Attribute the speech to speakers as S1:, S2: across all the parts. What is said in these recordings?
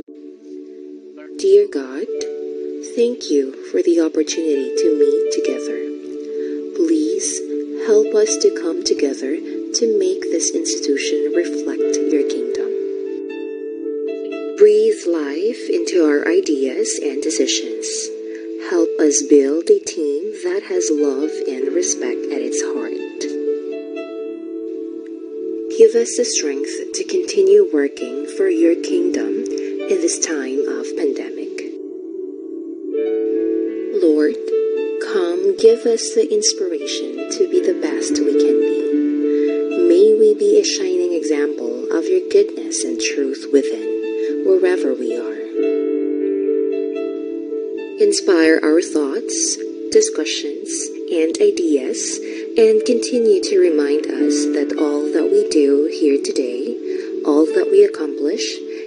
S1: Dear God, thank you for the opportunity to meet together. Please help us to come together to make this institution reflect your kingdom. Breathe life into our ideas and decisions. Help us build a team that has love and respect at its heart. Give us the strength to continue working for your kingdom in this time of pandemic. Lord, come give us the inspiration to be the best we can be. May we be a shining example of your goodness and truth within, wherever we are. Inspire our thoughts, discussions, and ideas, and continue to remind us that all that we do here today, all that we accomplish,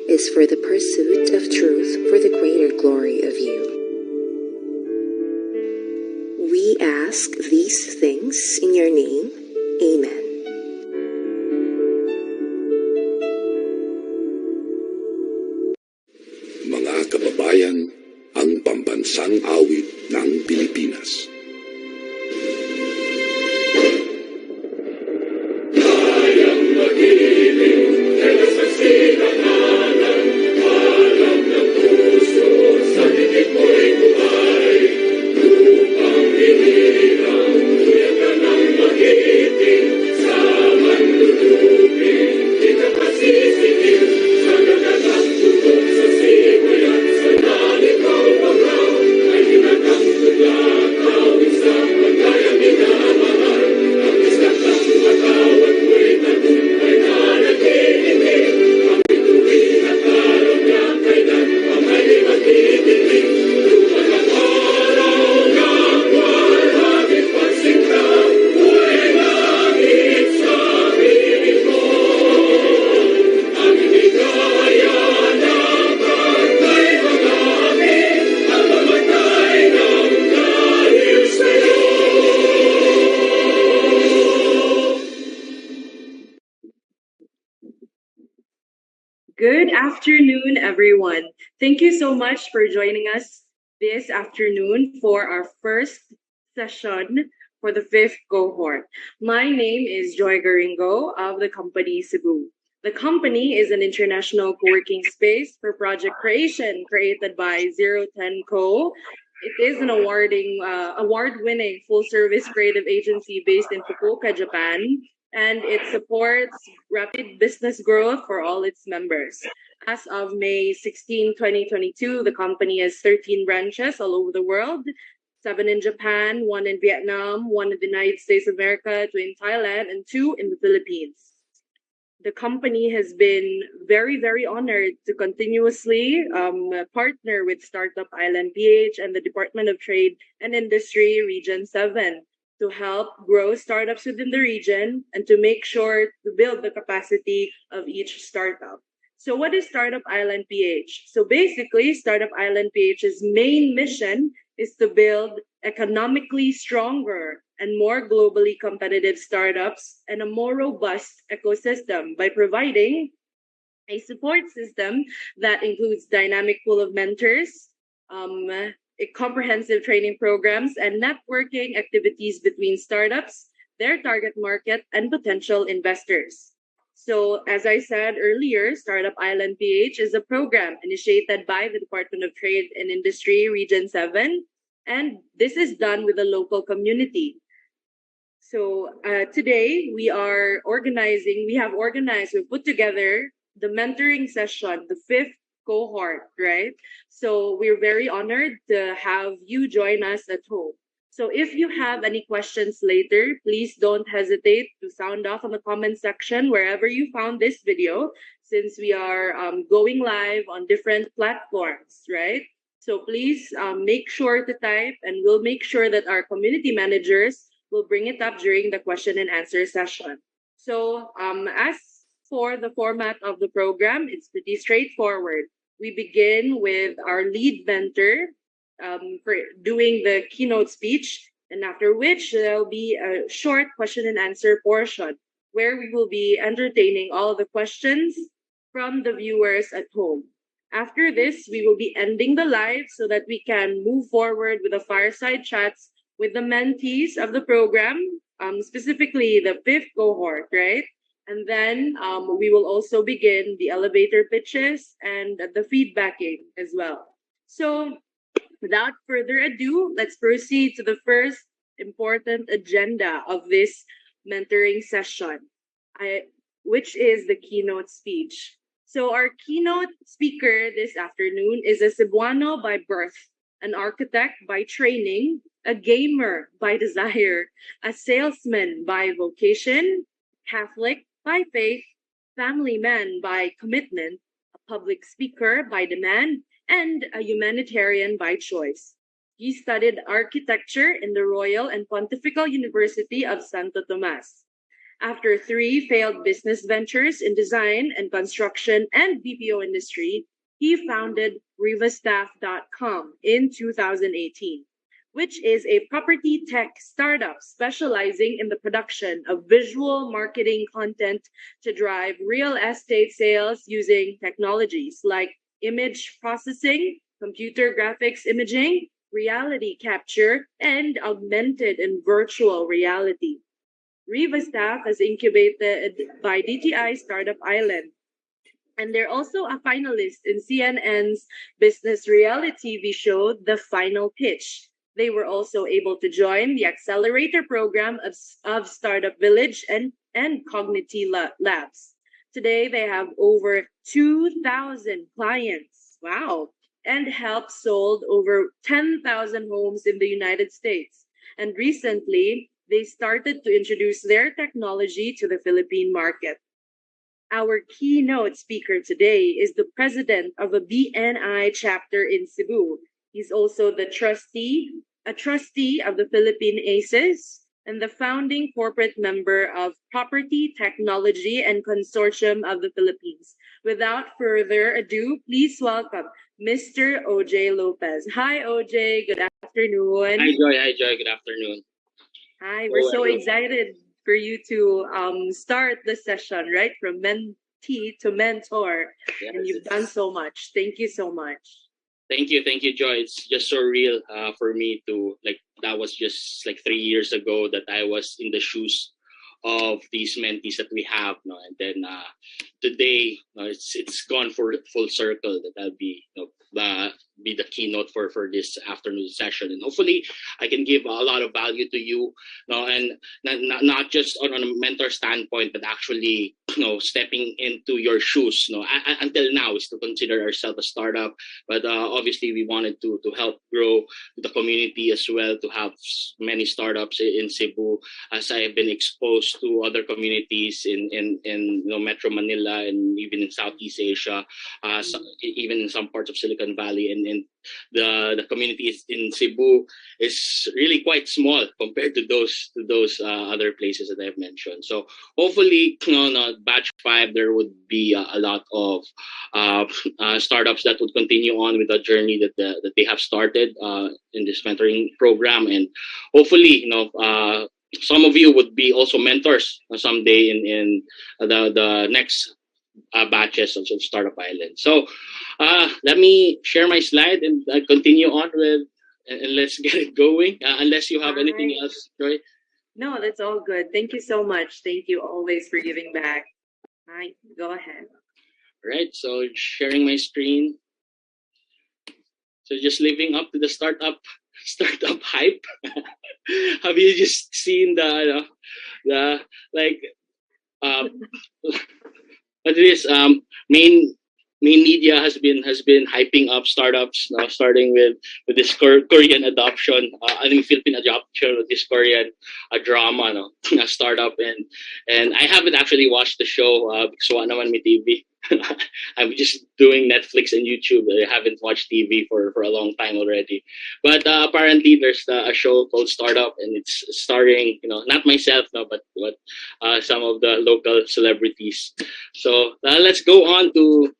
S1: is for the pursuit of truth for the greater glory of you. We ask these things in your name. Amen.
S2: Mga kababayan, ang pambansang awit ng Pilipinas.
S3: Good afternoon, everyone. Thank you so much for joining us this afternoon for our first session for the 5th cohort. My name is Joy Garingo of the company Cebu. The company is an international co-working space for project creation created by 010 Co. It is an award-winning full-service creative agency based in Fukuoka, Japan, and it supports rapid business growth for all its members. As of May 16, 2022, the company has 13 branches all over the world, 7 in Japan, 1 in Vietnam, 1 in the United States of America, 2 in Thailand, and 2 in the Philippines. The company has been very, very honored to continuously partner with Startup Island PH and the Department of Trade and Industry Region 7 to help grow startups within the region and to make sure to build the capacity of each startup. So what is Startup Island PH? So basically, Startup Island PH's main mission is to build economically stronger and more globally competitive startups and a more robust ecosystem by providing a support system that includes dynamic pool of mentors, comprehensive training programs, and networking activities between startups, their target market, and potential investors. So, as I said earlier, Startup Island PH is a program initiated by the Department of Trade and Industry Region 7, and this is done with the local community. So, today we've put together the mentoring session, the 5th cohort, right? So we're very honored to have you join us at home. So if you have any questions later, please don't hesitate to sound off on the comment section wherever you found this video, since we are going live on different platforms, right? So please make sure to type, and we'll make sure that our community managers will bring it up during the question and answer session. So as for the format of the program, it's pretty straightforward. We begin with our lead mentor for doing the keynote speech, and after which there'll be a short question and answer portion where we will be entertaining all the questions from the viewers at home. After this, we will be ending the live so that we can move forward with the fireside chats with the mentees of the program, specifically the fifth cohort, right? And then we will also begin the elevator pitches and the feedbacking as well. So, without further ado, let's proceed to the first important agenda of this mentoring session, I, which is the keynote speech. So, our keynote speaker this afternoon is a Cebuano by birth, an architect by training, a gamer by desire, a salesman by vocation, Catholic by faith, family man by commitment, a public speaker by demand, and a humanitarian by choice. He studied architecture in the Royal and Pontifical University of Santo Tomas. After three failed business ventures in design and construction and BPO industry, he founded revastaff.com in 2018, which is a property tech startup specializing in the production of visual marketing content to drive real estate sales using technologies like image processing, computer graphics imaging, reality capture, and augmented and virtual reality. Riva staff is incubated by DTI Startup Island, and they're also a finalist in CNN's business reality TV show, The Final Pitch. They were also able to join the accelerator program of Startup Village and Labs. Today, they have over 2,000 clients. Wow. And helped sold over 10,000 homes in the United States. And recently, they started to introduce their technology to the Philippine market. Our keynote speaker today is the president of a BNI chapter in Cebu. He's also a trustee of the Philippine ACES, and the founding corporate member of Property Technology and Consortium of the Philippines. Without further ado, please welcome Mr. OJ Lopez. Hi, OJ. Good afternoon.
S4: Hi, Joy. Good afternoon.
S3: Hi, we're so excited for you to start the session, right? From mentee to mentor.
S4: Yes,
S3: and you've done so much. Thank you so much.
S4: Thank you, Joy. It's just so real for me to that was just 3 years ago that I was in the shoes of these mentees that we have, no? And then today, it's gone for full circle that I'll be be the keynote for this afternoon session, and hopefully I can give a lot of value to you, and not just on a mentor standpoint, but actually stepping into your shoes. Until now, we still consider ourselves a startup, but obviously we wanted to help grow the community as well, to have many startups in Cebu, as I have been exposed to other communities in Metro Manila and even in Southeast Asia, even in some parts of Silicon Valley, and the community in Cebu is really quite small compared to those other places that I've mentioned. So hopefully, batch 5 there would be a lot of startups that would continue on with the journey that they have started in this mentoring program, and hopefully, some of you would be also mentors someday in the next batches of Startup Island. So let me share my slide and continue on with, and let's get it going. Unless you have anything else, Joy?
S3: No, that's all good. Thank you so much. Thank you always for giving back. All right, go ahead.
S4: Right, so sharing my screen. So just living up to the startup hype. Have you just seen the what it is, main media has been hyping up startups now, starting with this Korean adoption, Philippine adoption of this Korean drama, a startup, and I haven't actually watched the show because wala naman may TV. I'm just doing Netflix and YouTube. I haven't watched TV for a long time already. But apparently there's a show called Startup, and it's starring, not myself, no, but some of the local celebrities. So let's go on to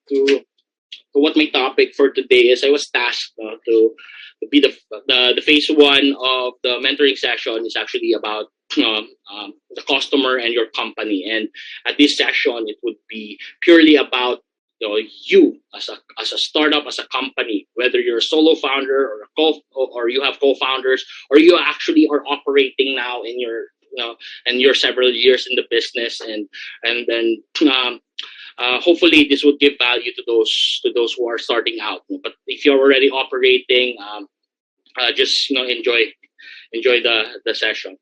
S4: what my topic for today is. I was tasked to be the phase 1 of the mentoring session is actually about the customer and your company. And at this session, it would be purely about you as a startup, as a company, whether you're a solo founder or you have co-founders, or you actually are operating now in your and you're several years in the business, and then hopefully this would give value to those who are starting out. But if you're already operating, just enjoy the session.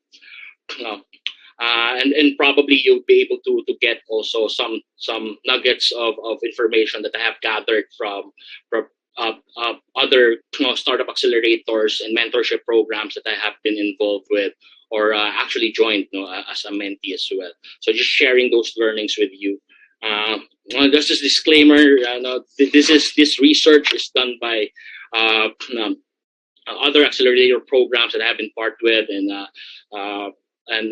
S4: And probably you'll be able to get also some nuggets of information that I have gathered from other startup accelerators and mentorship programs that I have been involved with, or actually joined as a mentee as well. So just sharing those learnings with you. Just a disclaimer: this research is done by other accelerator programs that I have been part with, and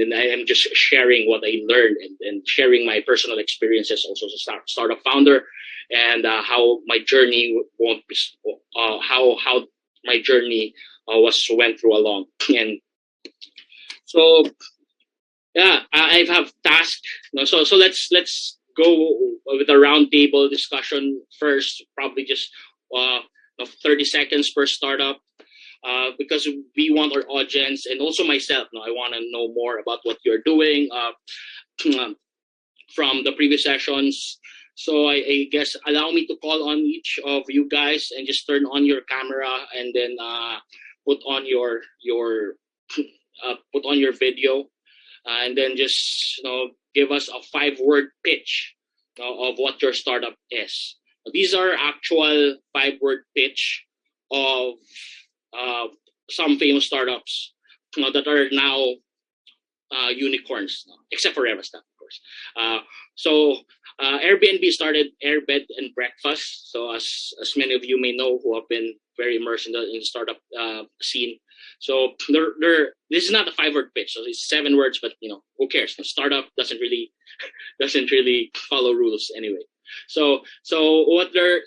S4: then I am just sharing what I learned and sharing my personal experiences also as a startup founder, and how my journey how my journey went through along. And so I have tasks. So let's go with a roundtable discussion first. Probably just 30 seconds per startup. Because we want our audience and also myself. I want to know more about what you're doing from the previous sessions. So I guess allow me to call on each of you guys and just turn on your camera and then put on your video, and then just give us a 5-word pitch of what your startup is. These are actual 5-word pitch of some famous startups that are now unicorns, except for Revastaff, of course. So Airbnb started Airbed and Breakfast. So as many of you may know, who have been very immersed in the startup scene. So this is not a 5-word pitch. So it's 7 words, but who cares? The startup doesn't really follow rules anyway. So what there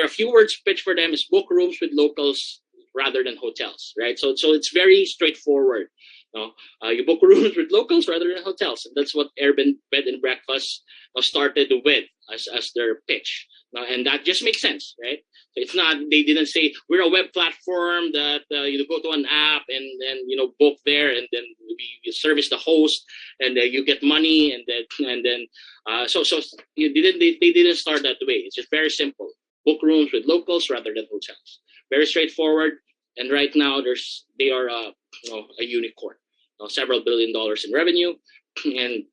S4: are a few words pitch for them is book rooms with locals rather than hotels, right? So it's very straightforward. You book rooms with locals rather than hotels. And that's what Airbnb Bed and Breakfast started with as their pitch. And that just makes sense, right? So it's not, they didn't say we're a web platform that you go to an app and then book there, and then we service the host, and you get money, and then so they didn't start that way. It's just very simple. Book rooms with locals rather than hotels. Very straightforward. And right now they are a unicorn, several $1 billion in revenue, and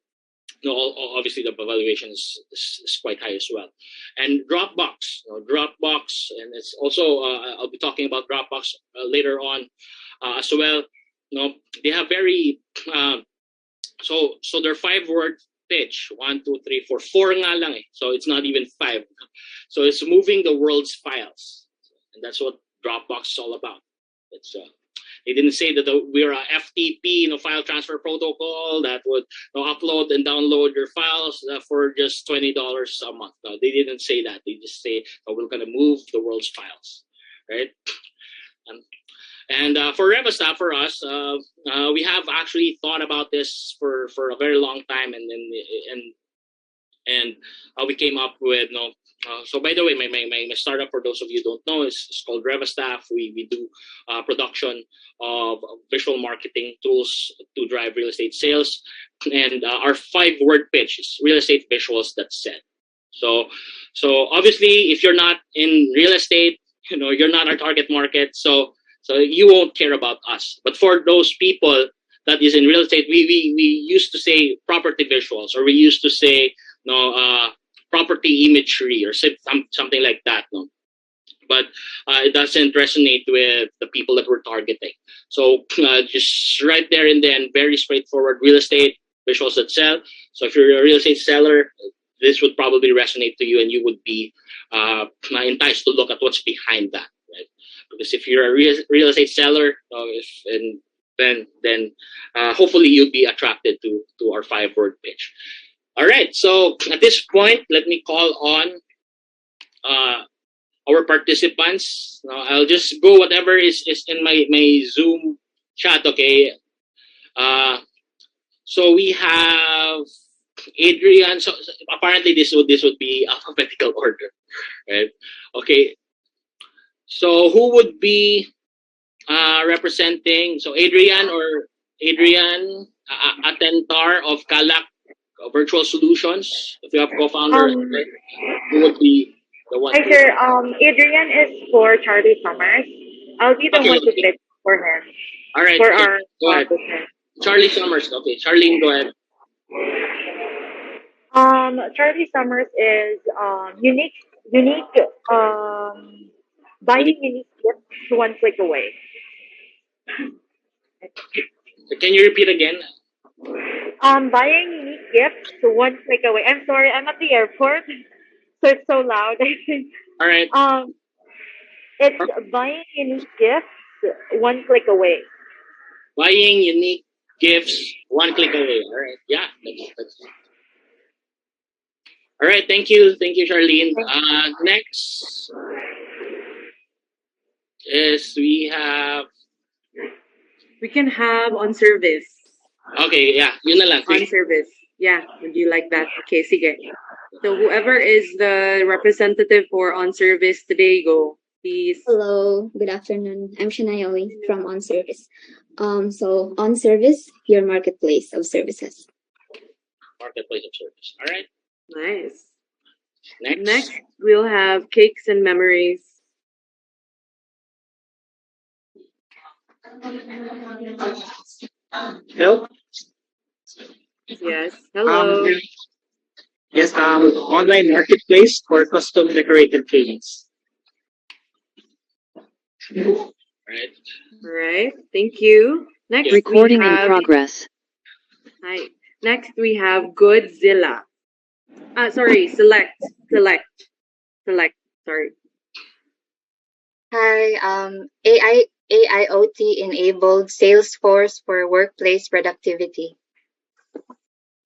S4: obviously the valuation is quite high as well. And Dropbox, and it's also I'll be talking about Dropbox later on as well. They have very so their 5-word pitch, 1, 2, 3, 4 nga lang eh. So it's not even 5. So it's moving the world's files, and that's what Dropbox is all about. It's they didn't say that we're a FTP, file transfer protocol that would upload and download your files for just $20 a month. No, they didn't say that. They just say we're going to move the world's files, right? And for Revastaff, for us, we have actually thought about this for a very long time, and we came up with so by the way, my startup, for those of you who don't know, is called Revastaff. We do production of visual marketing tools to drive real estate sales, and our 5-word pitch is real estate visuals that sell. So obviously, if you're not in real estate, you're not our target market. So you won't care about us. But for those people that is in real estate, we used to say property visuals, or we used to say property imagery, or something like that. But it doesn't resonate with the people that we're targeting. So just right there and then, very straightforward, real estate visuals that sell. So if you're a real estate seller, this would probably resonate to you, and you would be enticed to look at what's behind that, right? Because if you're a real estate seller, then hopefully you'll be attracted to our 5-word pitch. All right, so at this point, let me call on our participants. I'll just go whatever is in my Zoom chat, okay? So we have Adrian. So apparently this would be alphabetical order, right? Okay. So who would be representing? So Adrian Atentar of Kalak Virtual Solutions. If you have co-founder,
S5: Um,
S4: right? Who would be the one
S5: Hi,
S4: to?
S5: sir. Adrian is for Charlie Summers. I'll be the
S4: Okay,
S5: one to
S4: okay.
S5: pitch for him
S4: All right.
S5: for
S4: Okay.
S5: our
S4: Go ahead.
S5: business.
S4: Charlie Summers. Okay, Charlene, go ahead.
S5: Charlie Summers is unique, buying unique gifts one click away.
S4: Can you repeat again?
S5: Buying unique gifts one click away. I'm sorry, I'm at the airport, so it's so loud.
S4: All right.
S5: It's buying unique gifts one click away.
S4: Buying unique gifts, one click away. All right. Yeah. That's all right. Thank you, Charlene. Next is we have.
S3: We can have on service.
S4: Okay. Yeah. Yun na lang.
S3: On service. Yeah. Would you like that? Okay, sige. So whoever is the representative for on service today, go please.
S6: Hello, good afternoon. I'm Shania Owi from On Service. So On Service, your marketplace of services.
S4: Marketplace of service. All right.
S3: Nice.
S4: Next.
S3: Next, we'll have cakes and memories.
S7: Hello.
S3: Yes. Hello.
S7: Yes. Online marketplace for custom decorated cakes.
S4: All right.
S3: All right. Thank you. Next,
S8: Recording
S3: we
S8: in
S3: have,
S8: progress.
S3: Hi. Next, we have Godzilla. Sorry. Select. Sorry.
S9: Hi, AIoT enabled Salesforce for workplace productivity.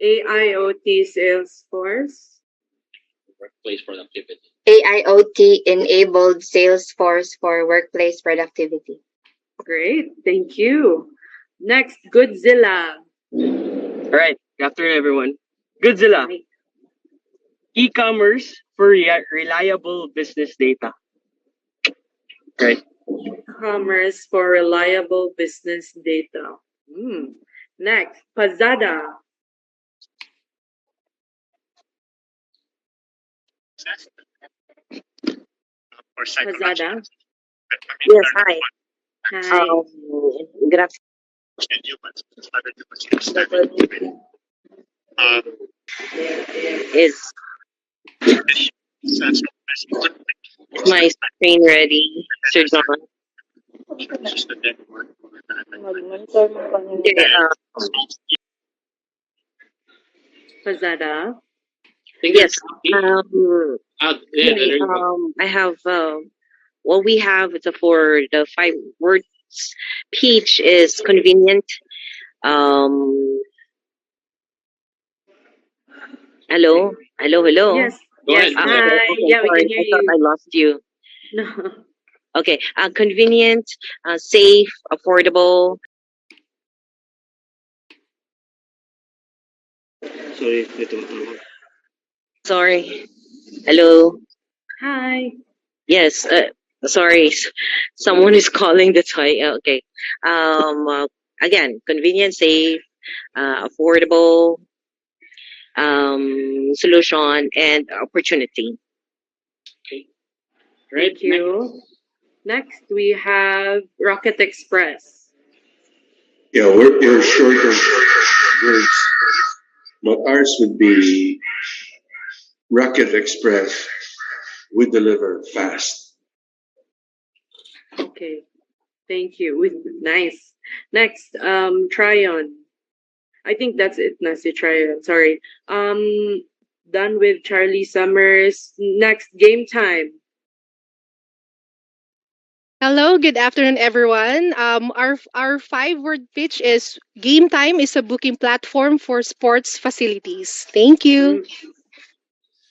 S3: AIoT Salesforce.
S4: Workplace productivity.
S9: AIoT enabled Salesforce for workplace productivity.
S3: Great. Thank you. Next, Godzilla.
S7: All right. Good afternoon, everyone. Godzilla.
S3: Hi.
S7: E-commerce for reliable business data. Right.
S3: Commerce for reliable business data. Next, Pazada. Pazada.
S10: Yes, hi.
S3: Hi.
S10: Good afternoon. Is my screen ready, Sir John? Okay,
S3: Pazada.
S10: yes.
S4: There you go.
S10: I have what we have for the 5 words. Peach is convenient. Hello.
S3: Yes.
S4: Go
S3: Yes.
S4: ahead.
S3: Hi.
S10: Okay,
S3: Yeah, we
S10: sorry.
S3: can hear
S10: I thought
S3: you.
S10: I lost you.
S3: No.
S10: Okay. Convenient, safe, affordable. Sorry. Hello.
S3: Hi.
S10: Yes. Sorry. Someone is calling the toy. Okay. Again, convenient, safe, affordable, solution, and opportunity.
S4: Okay. Right.
S3: Thank you. Next, we have Rocket Express.
S2: Yeah, we're short of words, but ours would be Rocket Express. We deliver fast.
S3: Okay. Thank you. Nice. Next, Tryon. I think that's it, Nasi Tryon. Sorry. Done with Charlie Summers. Next, game time.
S11: Hello, good afternoon, everyone. Our 5-word pitch is Game Time is a booking platform for sports facilities. Thank you.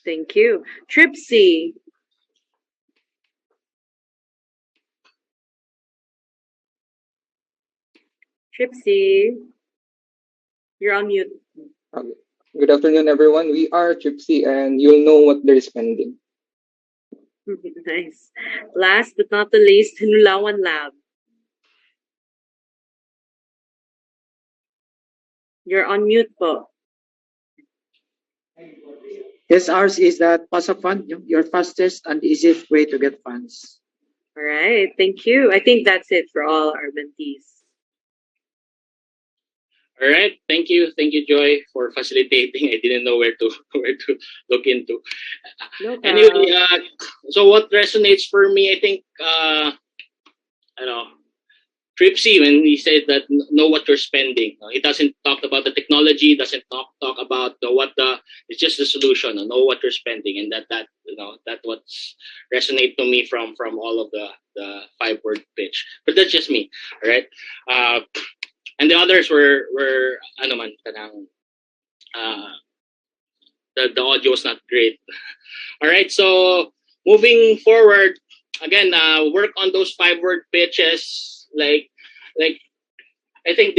S3: Thank you. Tripsy. Tripsy. You're on mute.
S8: Good afternoon, everyone. We are Tripsy, and you'll know what they're spending.
S3: Nice. Last but not the least, Nulawan Lab. You're on mute po.
S12: Yes, ours is that Pasa Fund, your fastest and easiest way to get funds.
S3: All right. Thank you. I think that's it for all our mentees.
S4: All right, thank you, Joy, for facilitating. I didn't know where to look into.
S3: No
S4: Anyway,
S3: problem.
S4: so what resonates for me, I think, I don't know, Tripsy, when he said that know what you're spending. He doesn't talk about the technology, doesn't talk about it's just the solution. Know what you're spending, and that what's resonate to me from all of the 5-word pitch. But that's just me, all right. And the others were ano man kanang the audio was not great. All right, so moving forward, again, work on those 5-word pitches. Like I think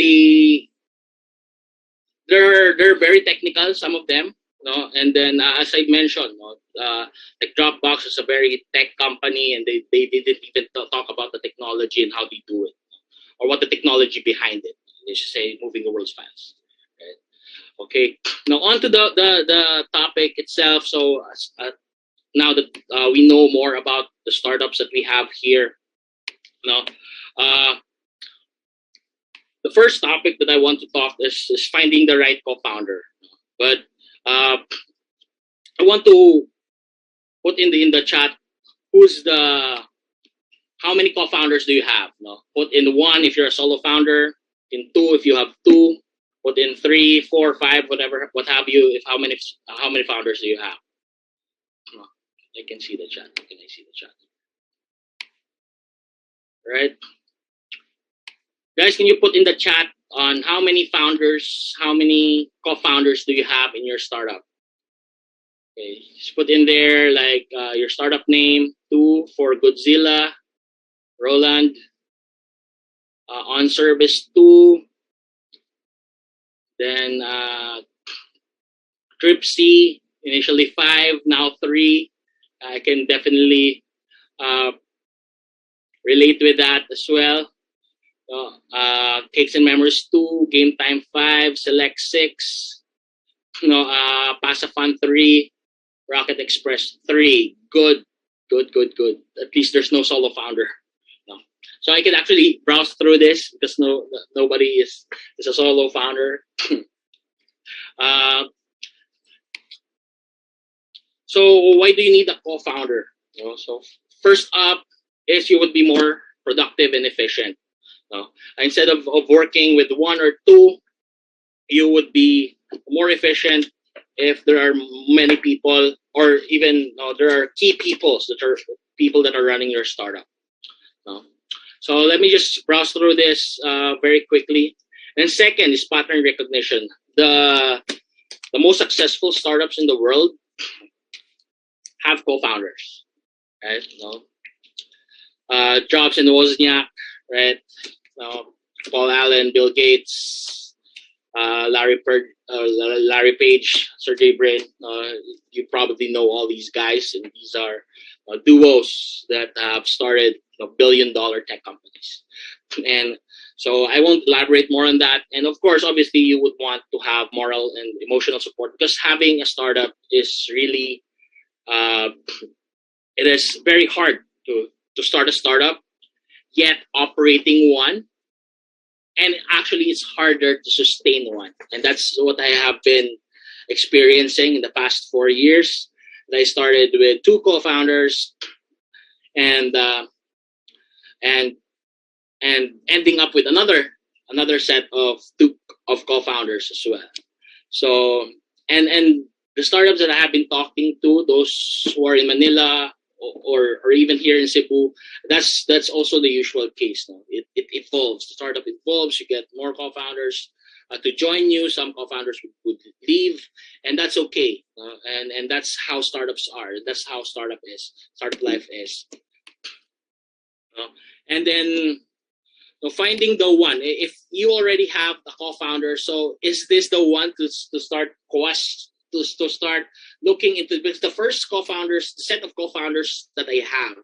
S4: they're very technical, some of them, no. And then as I mentioned, no, like Dropbox is a very tech company, and they didn't even talk about the technology and how they do it, or what the technology behind it. They should say moving the world's files. Right? Okay. Now on to the topic itself. So now that we know more about the startups that we have here, no. The first topic that I want to talk is finding the right co-founder. But I want to put in the chat how many co-founders do you have? No, put in 1 if you're a solo founder, in 2 if you have 2, put in 3, 4, 5, whatever, what have you. If how many founders do you have? No, I can see the chat. Can I see the chat? All right. Guys, can you put in the chat on how many co-founders do you have in your startup? Okay, just put in there like your startup name, 2 for Godzilla, Roland, on service 2, then Tripsy, initially 5, now 3. I can definitely relate with that as well. Cakes and Memories 2, Game Time 5, Select 6, Pasafan 3, Rocket Express 3. Good. At least there's no solo founder. No. So I can actually browse through this because nobody is a solo founder. So why do you need a co-founder? So first up is you would be more productive and efficient. Instead of working with 1 or 2, you would be more efficient if there are many people, or even there are key people that are running your startup. So let me just browse through this very quickly. And second is pattern recognition. The most successful startups in the world have co-founders, right? Jobs and Wozniak, right? Paul Allen, Bill Gates, Larry Page, Sergey Brin. You probably know all these guys, and these are duos that have started billion-dollar tech companies. And so I won't elaborate more on that. And of course, obviously, you would want to have moral and emotional support, because having a startup is really, it is very hard to start a startup, yet operating one. And actually, it's harder to sustain one. And that's what I have been experiencing in the past 4 years. I started with 2 co-founders, and ending up with another set of co-founders as well. So and the startups that I have been talking to, those who are in Manila or even here in Cebu, that's also the usual case. No? It evolves. The startup evolves. You get more co-founders to join you. Some co-founders would leave, and that's okay. And that's how startups are. That's how startup life is. And then So finding the one. If you already have a co-founder, so is this the one to start to start looking into? Because the first co-founders, the set of co-founders that I have,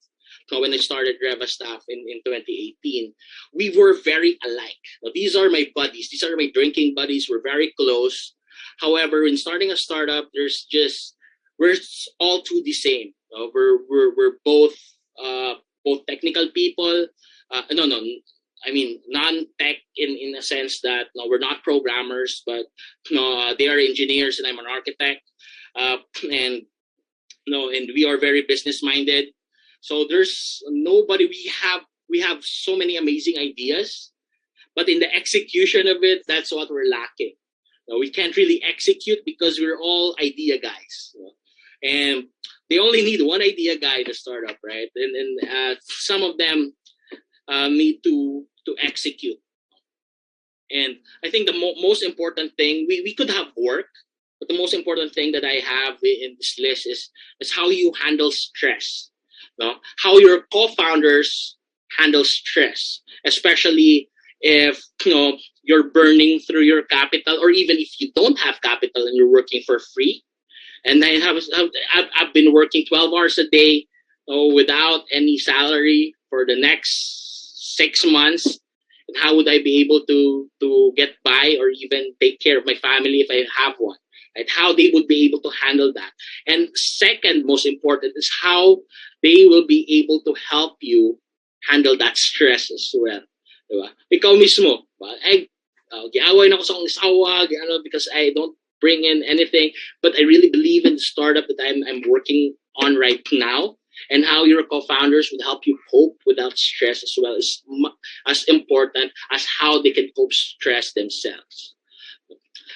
S4: so when I started Revastaff in 2018, we were very alike. Now, these are my buddies. These are my drinking buddies. We're very close. However, in starting a startup, we're all too the same. We're both technical people. No, I mean non-tech in a sense that no, we're not programmers, but no, they are engineers and I'm an architect, and no, and we are very business minded. So there's nobody. We have so many amazing ideas, but in the execution of it, that's what we're lacking. No, we can't really execute because we're all idea guys, and they only need one idea guy to start up, right? And some of them need to execute. And I think the most important thing, we could have work, but the most important thing that I have in this list is how you handle stress. No? How your co-founders handle stress, especially if you're burning through your capital, or even if you don't have capital and you're working for free. And I've been working 12 hours a day without any salary for the next 6 months. And how would I be able to get by or even take care of my family if I have one? Right? How they would be able to handle that. And second, most important, is how they will be able to help you handle that stress as well. Diba? Ikaw mismo, giaway na ako sa akong isawa, because I don't bring in anything, but I really believe in the startup that I'm working on right now, and how your co-founders would help you cope without stress as well is as important as how they can cope stress themselves.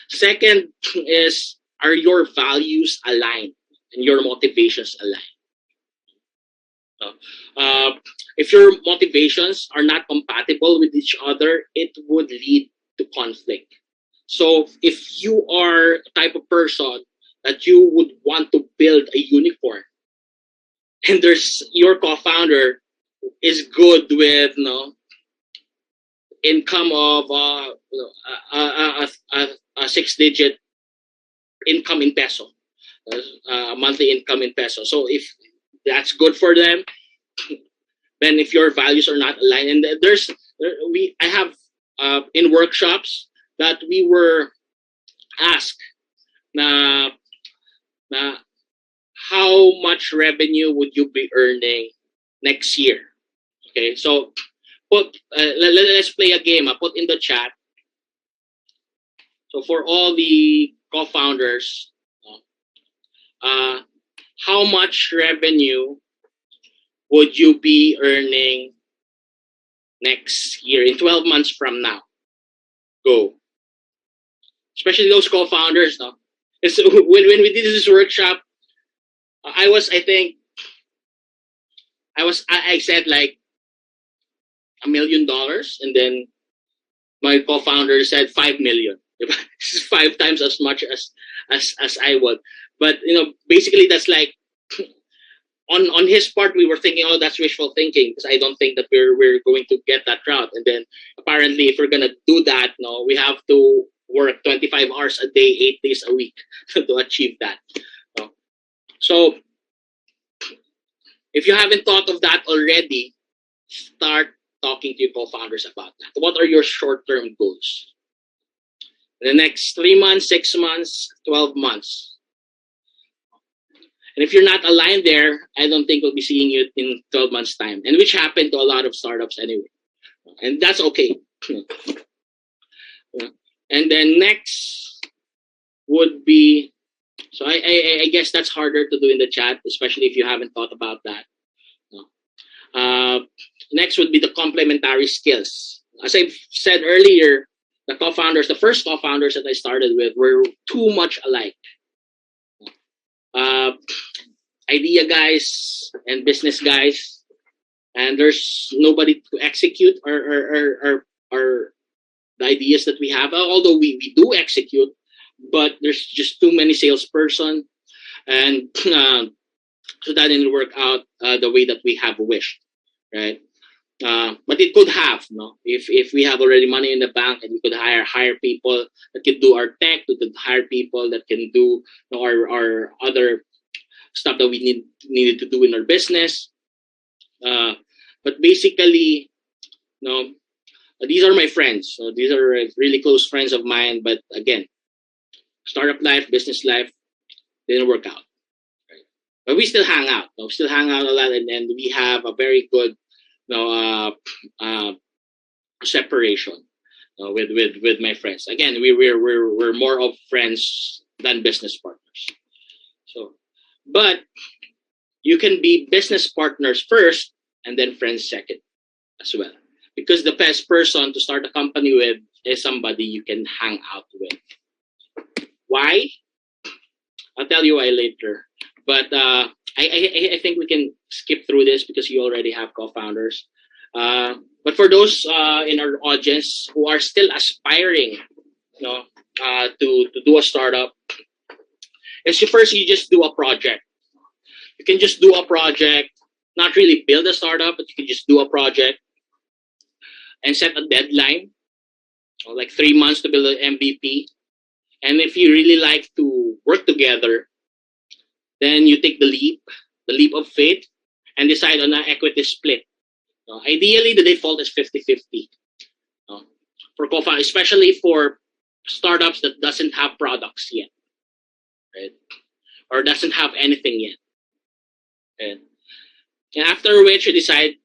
S4: Second is, are your values aligned and your motivations aligned? If your motivations are not compatible with each other, it would lead to conflict. So if you are the type of person that you would want to build a unicorn, and there's your co-founder is good with income of a 6-digit income in peso, monthly income in peso. So if that's good for them, then if your values are not aligned, and I have in workshops that we were asked na how much revenue would you be earning next year? Okay, so let's play a game. I put in the chat. So for all the co-founders, how much revenue would you be earning next year, in 12 months from now? Go. Especially those co-founders. No? When we did this workshop, I said like $1 million, and then my co-founder said 5 million. This is 5 times as much as I would. But basically that's like on his part, we were thinking, oh, that's wishful thinking, because I don't think that we're going to get that route. And then apparently, if we're gonna do that, we have to work 25 hours a day, 8 days a week to achieve that. So if you haven't thought of that already, start talking to your co-founders about that. What are your short-term goals? In the next 3 months, 6 months, 12 months. And if you're not aligned there, I don't think we'll be seeing you in 12 months' time. And which happened to a lot of startups anyway. And that's okay. And then next would be, so I guess that's harder to do in the chat, especially if you haven't thought about that. Next would be the complementary skills. As I said earlier, the first co-founders that I started with were too much alike. Idea guys and business guys, and there's nobody to execute our the ideas that we have. Although we do execute, but there's just too many salesperson, and so that didn't work out the way that we have wished, right? But it could have, no, if we have already money in the bank, and we could hire people that can do our tech, we could hire people that can do, our other stuff that we needed to do in our business. But basically, no, these are my friends. So these are really close friends of mine. But again, startup life, business life didn't work out. Right? But we still hang out. We still hang out a lot, and we have a very good, separation with my friends. Again, we're more of friends than business partners. So, but you can be business partners first and then friends second as well. Because the best person to start a company with is somebody you can hang out with. Why? I'll tell you why later. But I think we can skip through this because you already have co-founders. But for those in our audience who are still aspiring, to do a startup, first you just do a project. You can just do a project, not really build a startup, but you can just do a project and set a deadline, like 3 months to build an MVP. And if you really like to work together, then you take the leap of faith, and decide on an equity split. Ideally, the default is 50-50. For co-founders, especially for startups that doesn't have products yet, right? Or doesn't have anything yet. Okay? And after which you decide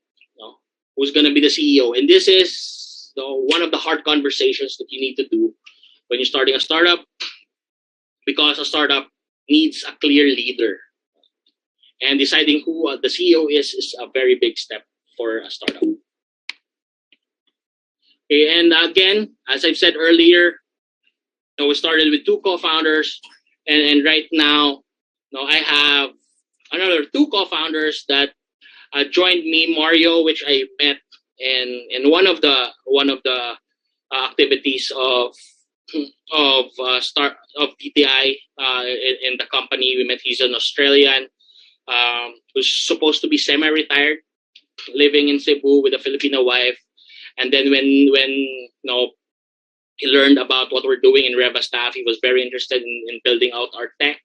S4: who's going to be the CEO. And this is one of the hard conversations that you need to do when you're starting a startup, because a startup needs a clear leader. And deciding who the CEO is a very big step for a startup. Okay, and again, as I've said earlier, we started with 2 co-founders, and right now, I have another 2 co-founders that joined me. Mario, which I met in one of the activities of PTI in the company. We met. He's an Australian who's supposed to be semi-retired, living in Cebu with a Filipino wife. And then when he learned about what we're doing in Revastaff, he was very interested in building out our tech.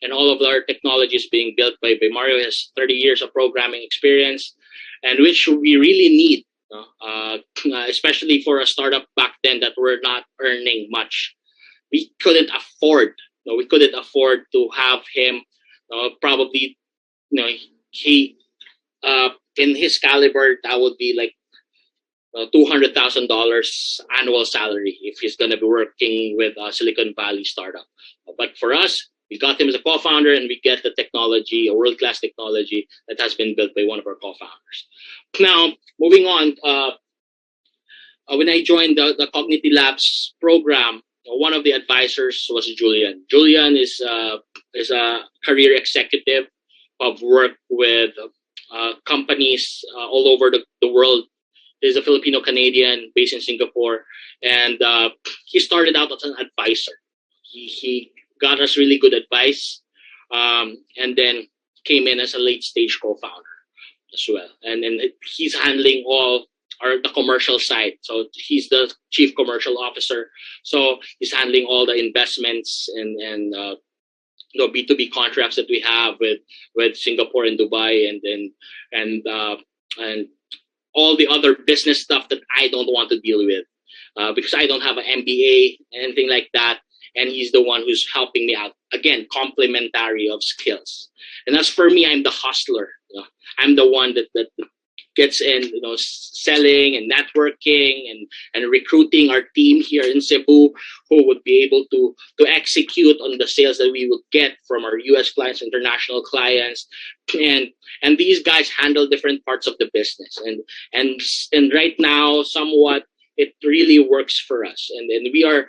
S4: And all of our technology is being built by Mario. He has 30 years of programming experience, and which we really need, especially for a startup back then that we're not earning much. We couldn't afford to have him. Probably, he in his caliber, that would be like $200,000 annual salary if he's going to be working with a Silicon Valley startup. But for us, we got him as a co-founder, and we get the technology, a world-class technology that has been built by one of our co-founders. Now, moving on, when I joined the Cognity Labs program, one of the advisors was Julian. Julian is a career executive of work with companies all over the world. He's a Filipino-Canadian based in Singapore, and he started out as an advisor. He got us really good advice, and then came in as a late-stage co-founder as well. And he's handling all the commercial side. So he's the chief commercial officer. So he's handling all the investments and B2B contracts that we have with Singapore and Dubai, and all the other business stuff that I don't want to deal with, because I don't have an MBA, anything like that. And he's the one who's helping me out. Again, complementary of skills. And as for me, I'm the hustler. I'm the one that gets in, selling and networking and recruiting our team here in Cebu, who would be able to execute on the sales that we would get from our US clients, international clients. And these guys handle different parts of the business. And right now, somewhat, it really works for us. And we are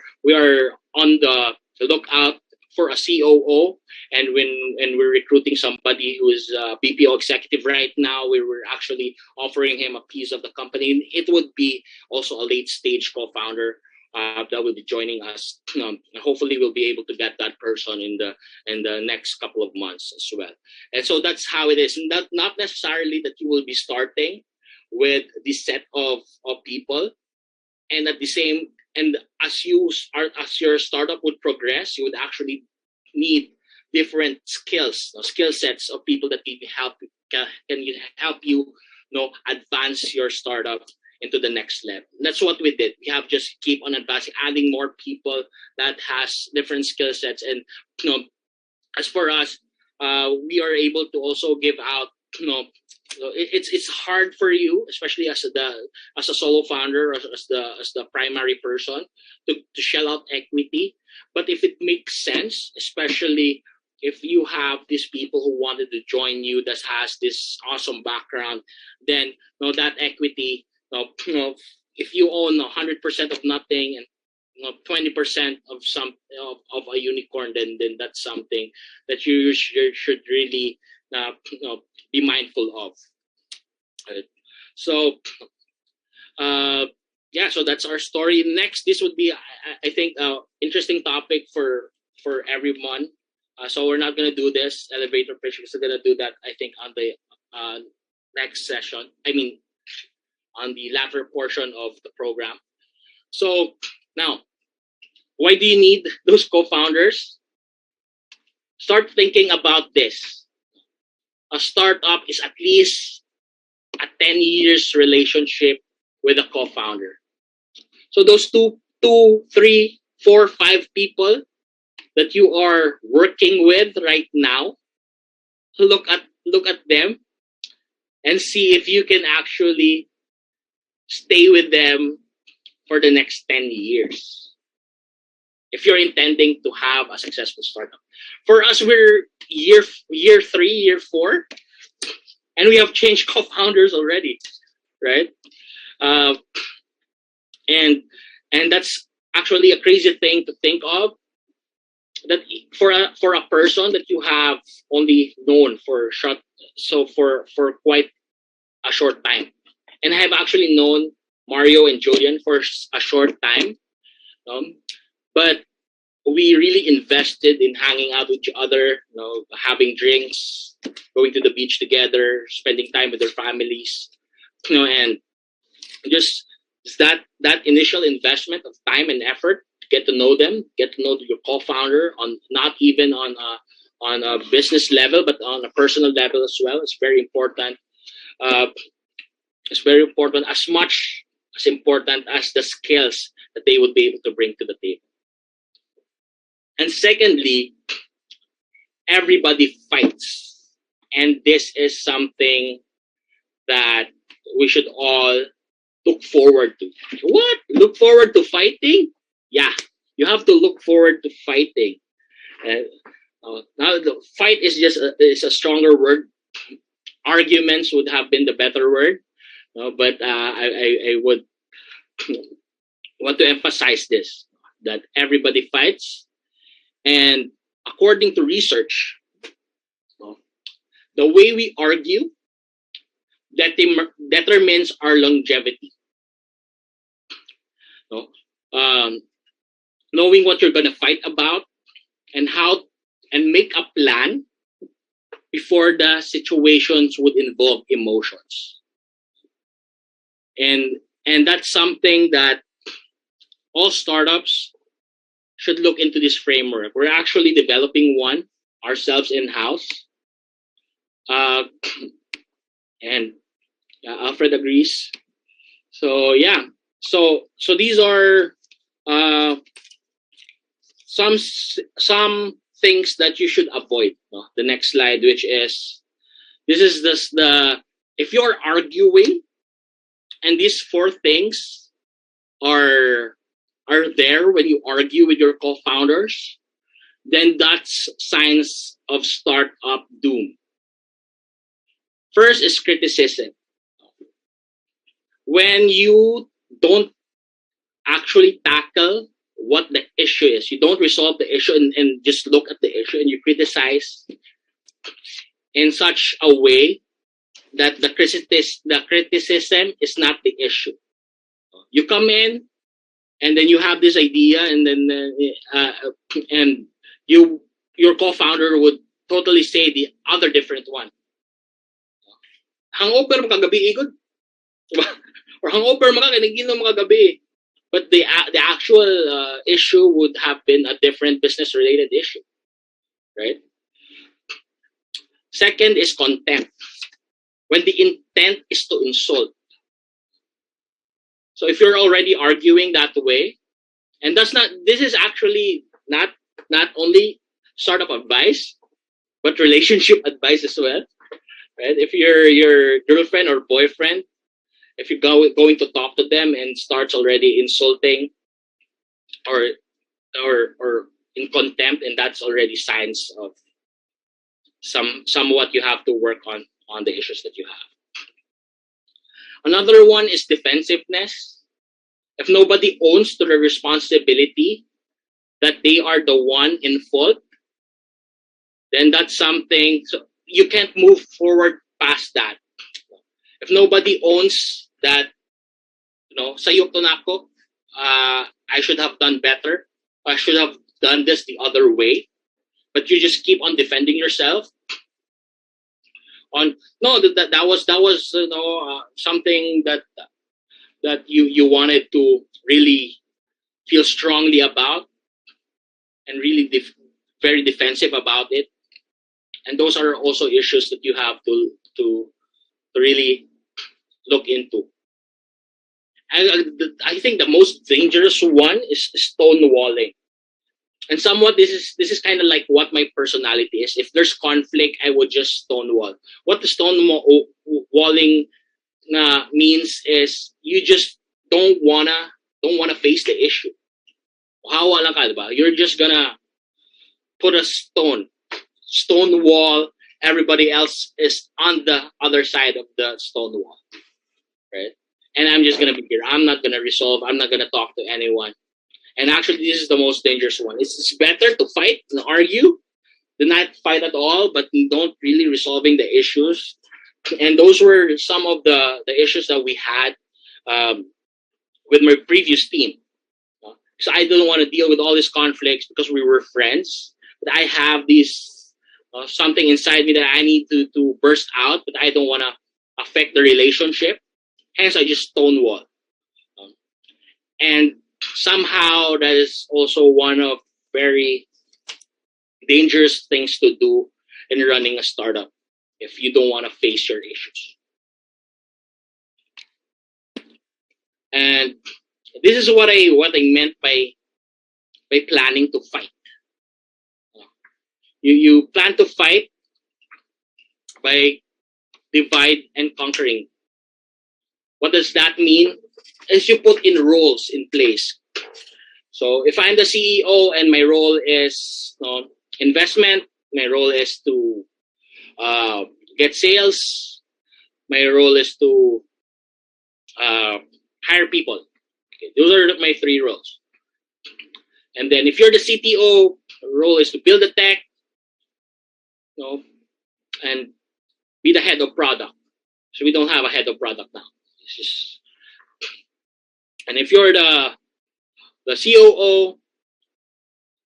S4: on the lookout for a COO, and when we're recruiting somebody who is a BPO executive right now, we were actually offering him a piece of the company. It would be also a late stage co-founder that will be joining us. Hopefully, we'll be able to get that person in the next couple of months as well. And so that's how it is. Not necessarily that you will be starting with this set of people, and at the same, and as your startup would progress, you would actually need different skill sets of people that can help you, advance your startup into the next level. That's what we did. We have just keep on advancing, adding more people that has different skill sets. And as for us, we are able to also give out, it's hard for you, especially as a solo founder, or as the primary person, to shell out equity. But if it makes sense, especially if you have these people who wanted to join you that has this awesome background, then that equity, if you own 100% of nothing and 20% of of a unicorn, then that's something that you should really be mindful of. Right. So so that's our story. Next, this would be, I think, interesting topic for everyone. So we're not going to do this elevator pitch, because we're going to do that, I think, on the next session. I mean, on the latter portion of the program. So now, why do you need those co-founders? Start thinking about this. A startup is at least a 10 years relationship with a co-founder. So those two, 3, 4, 5 people that you are working with right now, look at them and see if you can actually stay with them for the next 10 years. If you're intending to have a successful startup. For us, we're year 3, year 4, and we have changed co-founders already, right? And that's actually a crazy thing to think of. That for a person that you have only known for quite a short time, and I have actually known Mario and Julian for a short time, but we really invested in hanging out with each other, having drinks, going to the beach together, spending time with their families, and just that initial investment of time and effort to get to know them, get to know your co-founder on not even on a business level, but on a personal level as well. It's very important. It's very important, as much as important as the skills that they would be able to bring to the table. And secondly, everybody fights. And this is something that we should all look forward to. What? Look forward to fighting? Yeah, you have to look forward to fighting. Now, the fight is is a stronger word. Arguments would have been the better word. But I would want to emphasize this, that everybody fights. And according to research, the way we argue determines our longevity. Knowing what you're going to fight about and make a plan before the situations would involve emotions. And that's something that all startups should look into this framework. We're actually developing one ourselves in-house. And Alfred agrees. So yeah, so these are some things that you should avoid. The next slide, which is if you're arguing and these 4 things are there when you argue with your co-founders, then that's signs of startup doom. First is criticism. When you don't actually tackle what the issue is, you don't resolve the issue and just look at the issue, and you criticize in such a way that the criticism is not the issue. You come in, and then you have this idea, and then and your co-founder would totally say the other different one. Hangover mo kagabi igod. Or hangover maka, kinaginom mga gabi. But the actual issue would have been a different business-related issue, right? Second is contempt. When the intent is to insult. So if you're already arguing that way, and this is actually not only startup advice, but relationship advice as well, right? If your girlfriend or boyfriend, if you're going to talk to them and starts already insulting or in contempt, and that's already signs of somewhat you have to work on the issues that you have. Another one is defensiveness. If nobody owns to the responsibility that they are the one in fault, then that's something, so you can't move forward past that. If nobody owns that, sayok to na ako, I should have done better, I should have done this the other way, but you just keep on defending yourself. That was something that you wanted to really feel strongly about and really very defensive about it, and those are also issues that you have to really look into. And I think the most dangerous one is stonewalling. And somewhat this is kind of like what my personality is. If there's conflict, I would just stonewall. What the stonewalling means is you just don't wanna face the issue. Hawa lang ka, diba? You're just gonna put a stone wall. Everybody else is on the other side of the stone wall, right? And I'm just gonna be here. I'm not gonna resolve. I'm not gonna talk to anyone. And actually, this is the most dangerous one. It's better to fight and argue than not fight at all, but don't really resolving the issues. And those were some of the issues that we had with my previous team. So I don't want to deal with all these conflicts because we were friends. But I have this something inside me that I need to burst out, but I don't want to affect the relationship. Hence, I just stonewall. And somehow that is also one of very dangerous things to do in running a startup if you don't want to face your issues. And this is what I meant by planning to fight. You plan to fight by divide and conquering. What does that mean? Is you put in roles in place. So if I'm the CEO and my role is investment, my role is to get sales, my role is to hire people. Okay, those are my three roles. And then if you're the CTO, role is to build the tech, and be the head of product. So we don't have a head of product now. And if you're the COO,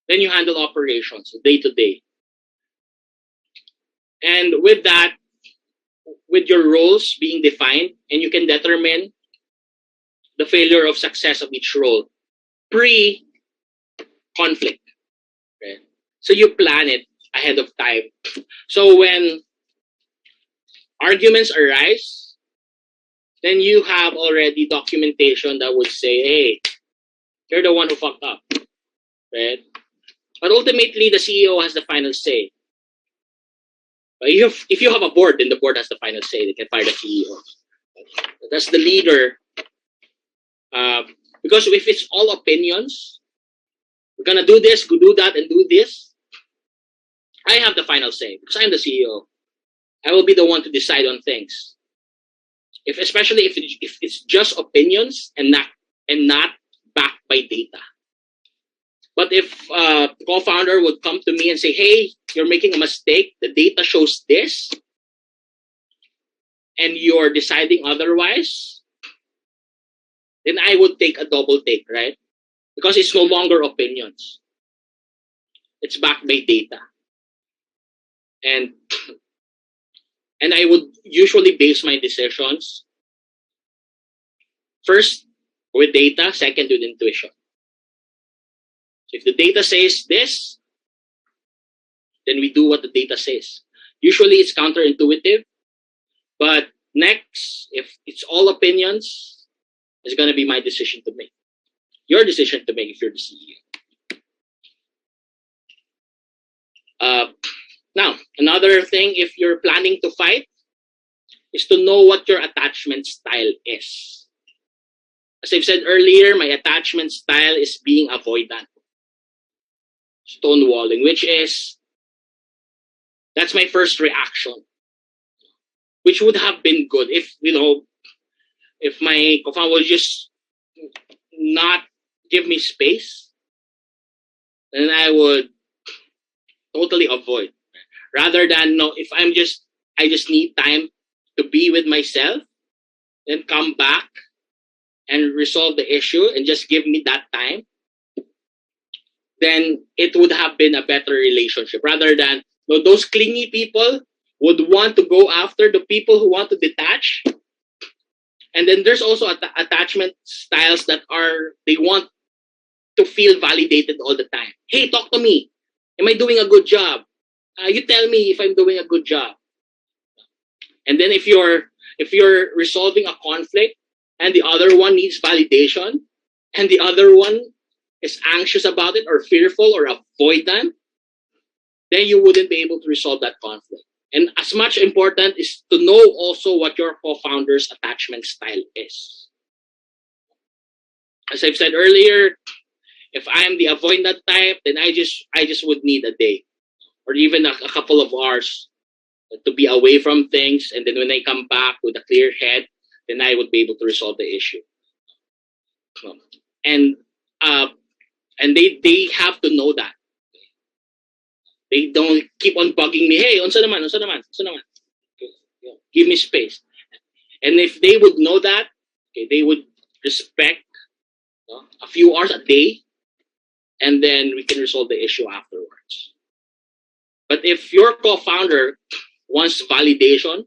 S4: then you handle operations day to day. And with that, with your roles being defined, and you can determine the failure of success of each role pre-conflict. Right? So you plan it ahead of time. So when arguments arise, then you have already documentation that would say, hey, you're the one who fucked up. Right? But ultimately, the CEO has the final say. But if you have a board, then the board has the final say. They can fire the CEO. That's the leader. Because if it's all opinions, we're going to do this, do that, and do this, I have the final say because I'm the CEO. I will be the one to decide on things. Especially if it's just opinions and not backed by data. But if a co-founder would come to me and say, hey, you're making a mistake, the data shows this, and you're deciding otherwise, then I would take a double take, right? Because it's no longer opinions. It's backed by data. And I would usually base my decisions First with data, second with intuition. So if the data says this, then we do what the data says. Usually it's counterintuitive, but next, if it's all opinions, it's going to be my decision to make. Your decision to make if you're the CEO. Now, another thing, if you're planning to fight, is to know what your attachment style is. As I've said earlier, my attachment style is being avoidant. Stonewalling, which is, that's my first reaction. Which would have been good if, if my co-founder would just not give me space, then I would totally avoid. Rather than, if I just need time to be with myself, then come back and resolve the issue and just give me that time, then it would have been a better relationship. Rather than, those clingy people would want to go after the people who want to detach. And then there's also attachment styles that they want to feel validated all the time. Hey, talk to me. Am I doing a good job? You tell me if I'm doing a good job. And then if you're resolving a conflict and the other one needs validation and the other one is anxious about it or fearful or avoidant, then you wouldn't be able to resolve that conflict. And as much important is to know also what your co-founder's attachment style is. As I've said earlier, if I'm the avoidant type, then I just would need a day or even a couple of hours to be away from things. And then when I come back with a clear head, then I would be able to resolve the issue. And they have to know that. They don't keep on bugging me. Hey, unsa naman. Give me space. And if they would know that, they would respect a few hours a day, and then we can resolve the issue afterwards. But if your co-founder wants validation,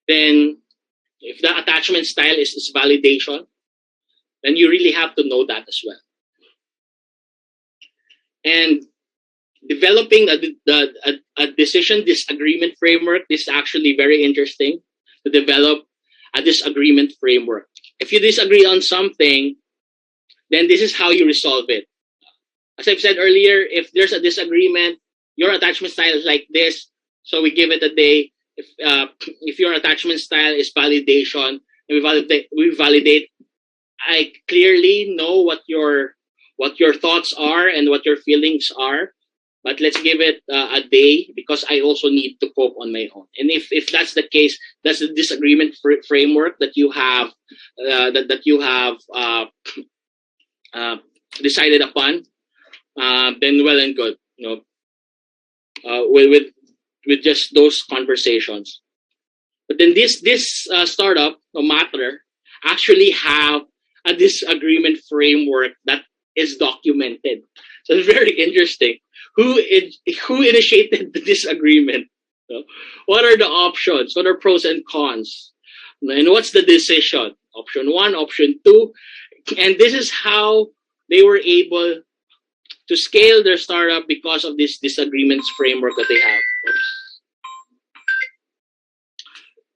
S4: then if the attachment style is validation, then you really have to know that as well. And developing a decision disagreement framework is actually very interesting to develop a disagreement framework. If you disagree on something, then this is how you resolve it. As I've said earlier, if there's a disagreement, your attachment style is like this, so we give it a day. If your attachment style is validation, we validate. I clearly know what your thoughts are and what your feelings are, but let's give it a day because I also need to cope on my own. And if that's the case, that's the disagreement framework that you have decided upon. Then well and good, with just those conversations. But then this startup, no matter, actually have a disagreement framework that is documented. So it's very interesting. Who initiated the disagreement? What are the options? What are pros and cons? And what's the decision? Option 1, option 2. And this is how they were able to scale their startup because of this disagreements framework that they have. Oops.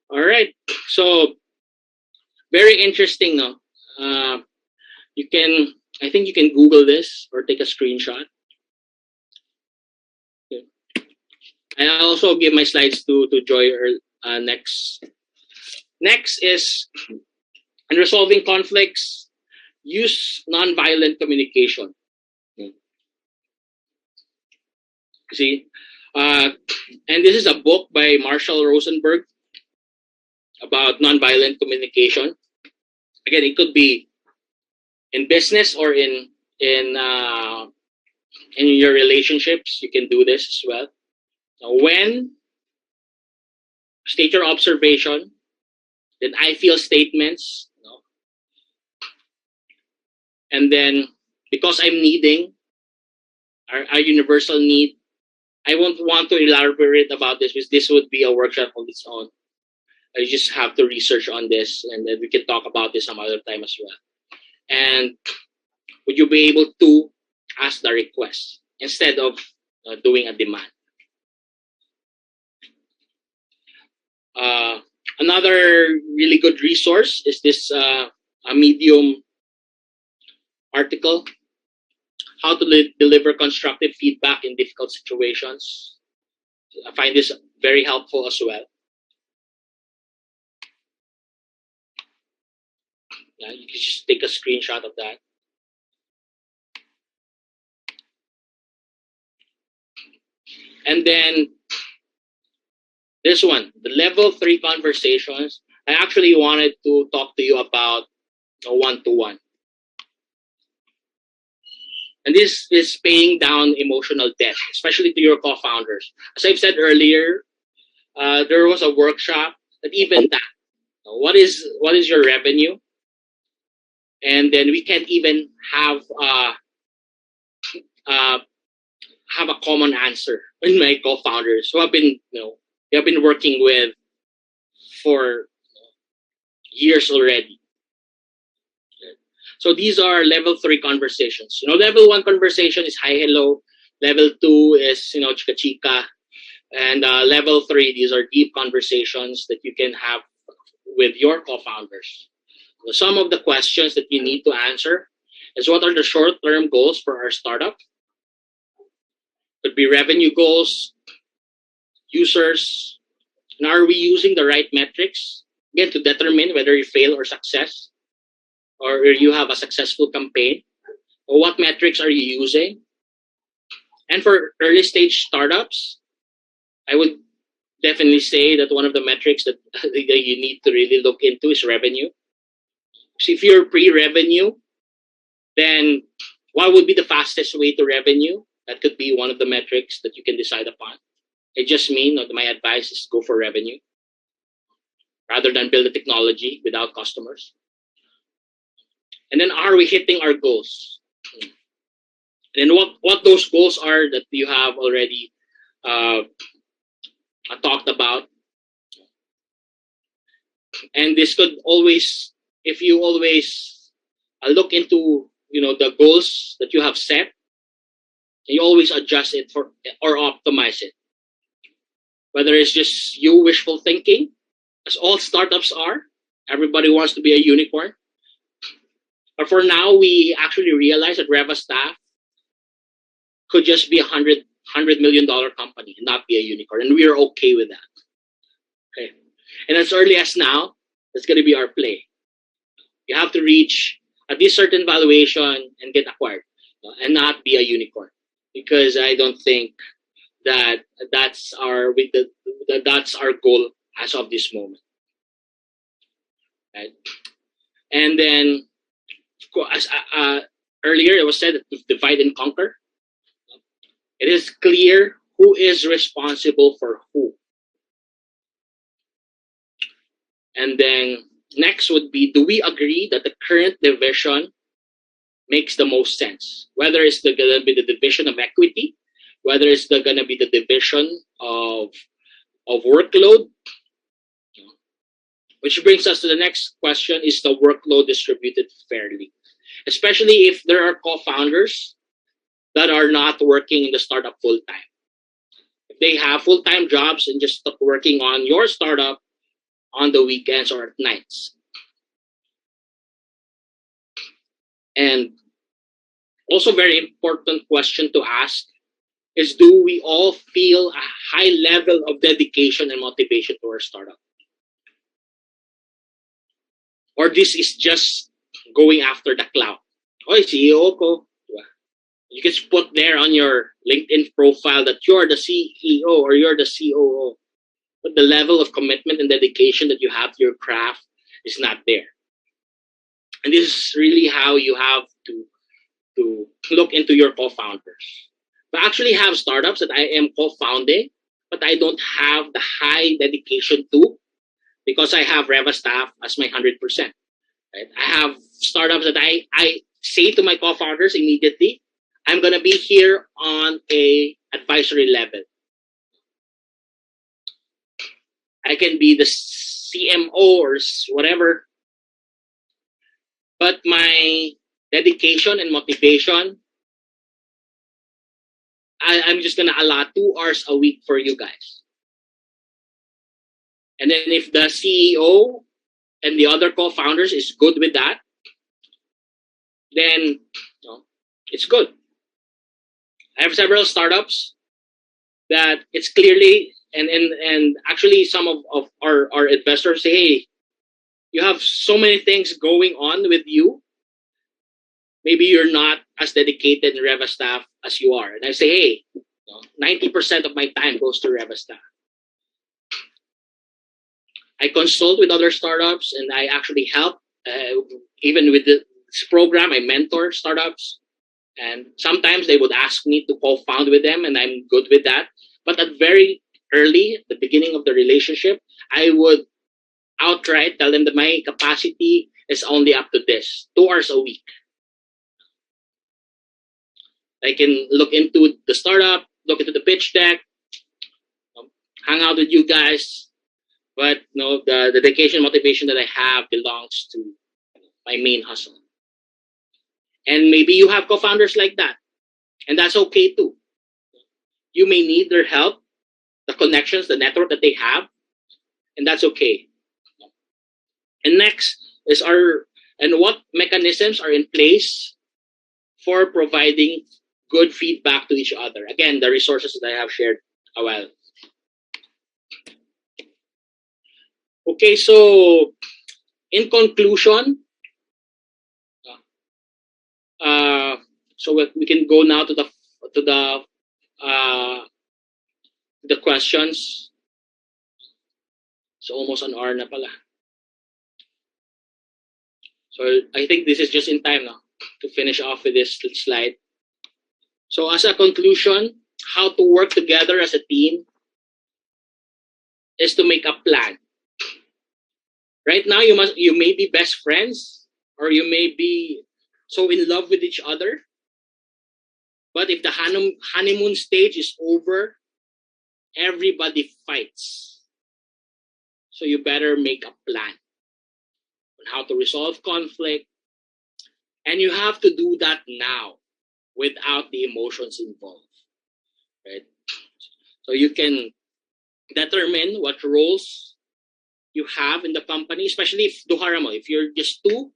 S4: All right. So very interesting, no? I think you can Google this or take a screenshot. Okay. I also give my slides to Joy next. Next is, in resolving conflicts, use nonviolent communication. See, and this is a book by Marshall Rosenberg about nonviolent communication. Again, it could be in business or in your relationships. You can do this as well. Now, when state your observation, then I feel statements, and then because I'm needing our universal need, I won't want to elaborate about this because this would be a workshop on its own. You just have to research on this, and then we can talk about this some other time as well. And would you be able to ask the request instead of doing a demand? Another really good resource is this a Medium article, how to deliver constructive feedback in difficult situations. I find this very helpful as well. Yeah, you can just take a screenshot of that. And then this one, the level 3 conversations. I actually wanted to talk to you about a one-to-one. And this is paying down emotional debt, especially to your co-founders. As I've said earlier, there was a workshop that even that, what is your revenue? And then we can't even have a common answer in my co-founders who have been, they have been working with for years already. So these are level 3 conversations. Level 1 conversation is hi, hello. Level 2 is, chica chica. And level 3, these are deep conversations that you can have with your co-founders. So some of the questions that you need to answer is, what are the short-term goals for our startup? Could be revenue goals, users, and are we using the right metrics, again, to determine whether you fail or success, or you have a successful campaign, or what metrics are you using? And for early stage startups, I would definitely say that one of the metrics that you need to really look into is revenue. So if you're pre-revenue, then what would be the fastest way to revenue? That could be one of the metrics that you can decide upon. It just means my advice is go for revenue rather than build a technology without customers. And then, are we hitting our goals? And then what those goals are that you have already talked about. And this could always, if you always look into the goals that you have set, you always adjust it or optimize it. Whether it's just you wishful thinking, as all startups are, everybody wants to be a unicorn. But for now, we actually realize that Revastaff could just be $100 million company and not be a unicorn, and we are okay with that. Okay, and as early as now, that's going to be our play. You have to reach at this certain valuation and get acquired, and not be a unicorn, because I don't think that that's our goal as of this moment. Right? And then, as earlier it was said, to divide and conquer. It is clear who is responsible for who. And then next would be, do we agree that the current division makes the most sense? Whether it's going to be the division of equity, whether it's going to be the division of workload. Which brings us to the next question, is the workload distributed fairly? Especially if there are co-founders that are not working in the startup full-time. If they have full-time jobs and just working on your startup on the weekends or at nights. And also very important question to ask is, do we all feel a high level of dedication and motivation to our startup? Or this is just going after the cloud? Oy, CEO ko. You can put there on your LinkedIn profile that you're the CEO or you're the COO. But the level of commitment and dedication that you have to your craft is not there. And this is really how you have to look into your co-founders. I actually have startups that I am co-founding, but I don't have the high dedication to, because I have Revastaff as my 100%. Right? I have startups that I say to my co-founders immediately, I'm going to be here on a advisory level. I can be the CMO or whatever. But my dedication and motivation, I'm just gonna allot 2 hours a week for you guys. And then if the CEO and the other co-founders is good with that, then it's good. I have several startups that it's clearly, and actually some of our investors say, hey, you have so many things going on with you. Maybe you're not as dedicated in Revastaff as you are. And I say, hey, 90% of my time goes to Revastaff. I consult with other startups, and I actually help. Even with this program, I mentor startups. And sometimes they would ask me to co-found with them, and I'm good with that. But at very early, the beginning of the relationship, I would outright tell them that my capacity is only up to this, 2 hours a week. I can look into the startup, look into the pitch deck, hang out with you guys. But the dedication, motivation that I have belongs to my main hustle. And maybe you have co-founders like that, and that's okay too. You may need their help, the connections, the network that they have, and that's okay. And next is what mechanisms are in place for providing good feedback to each other. Again, the resources that I have shared a while. Okay, so in conclusion, so we can go now to the questions. So almost an hour na pala. So I think this is just in time now to finish off with this slide. So as a conclusion, how to work together as a team is to make a plan. Right now, you may be best friends, or you may be so in love with each other. But if the honeymoon stage is over, everybody fights. So you better make a plan on how to resolve conflict. And you have to do that now without the emotions involved. Right? So you can determine what roles you have in the company, especially if if you're just two,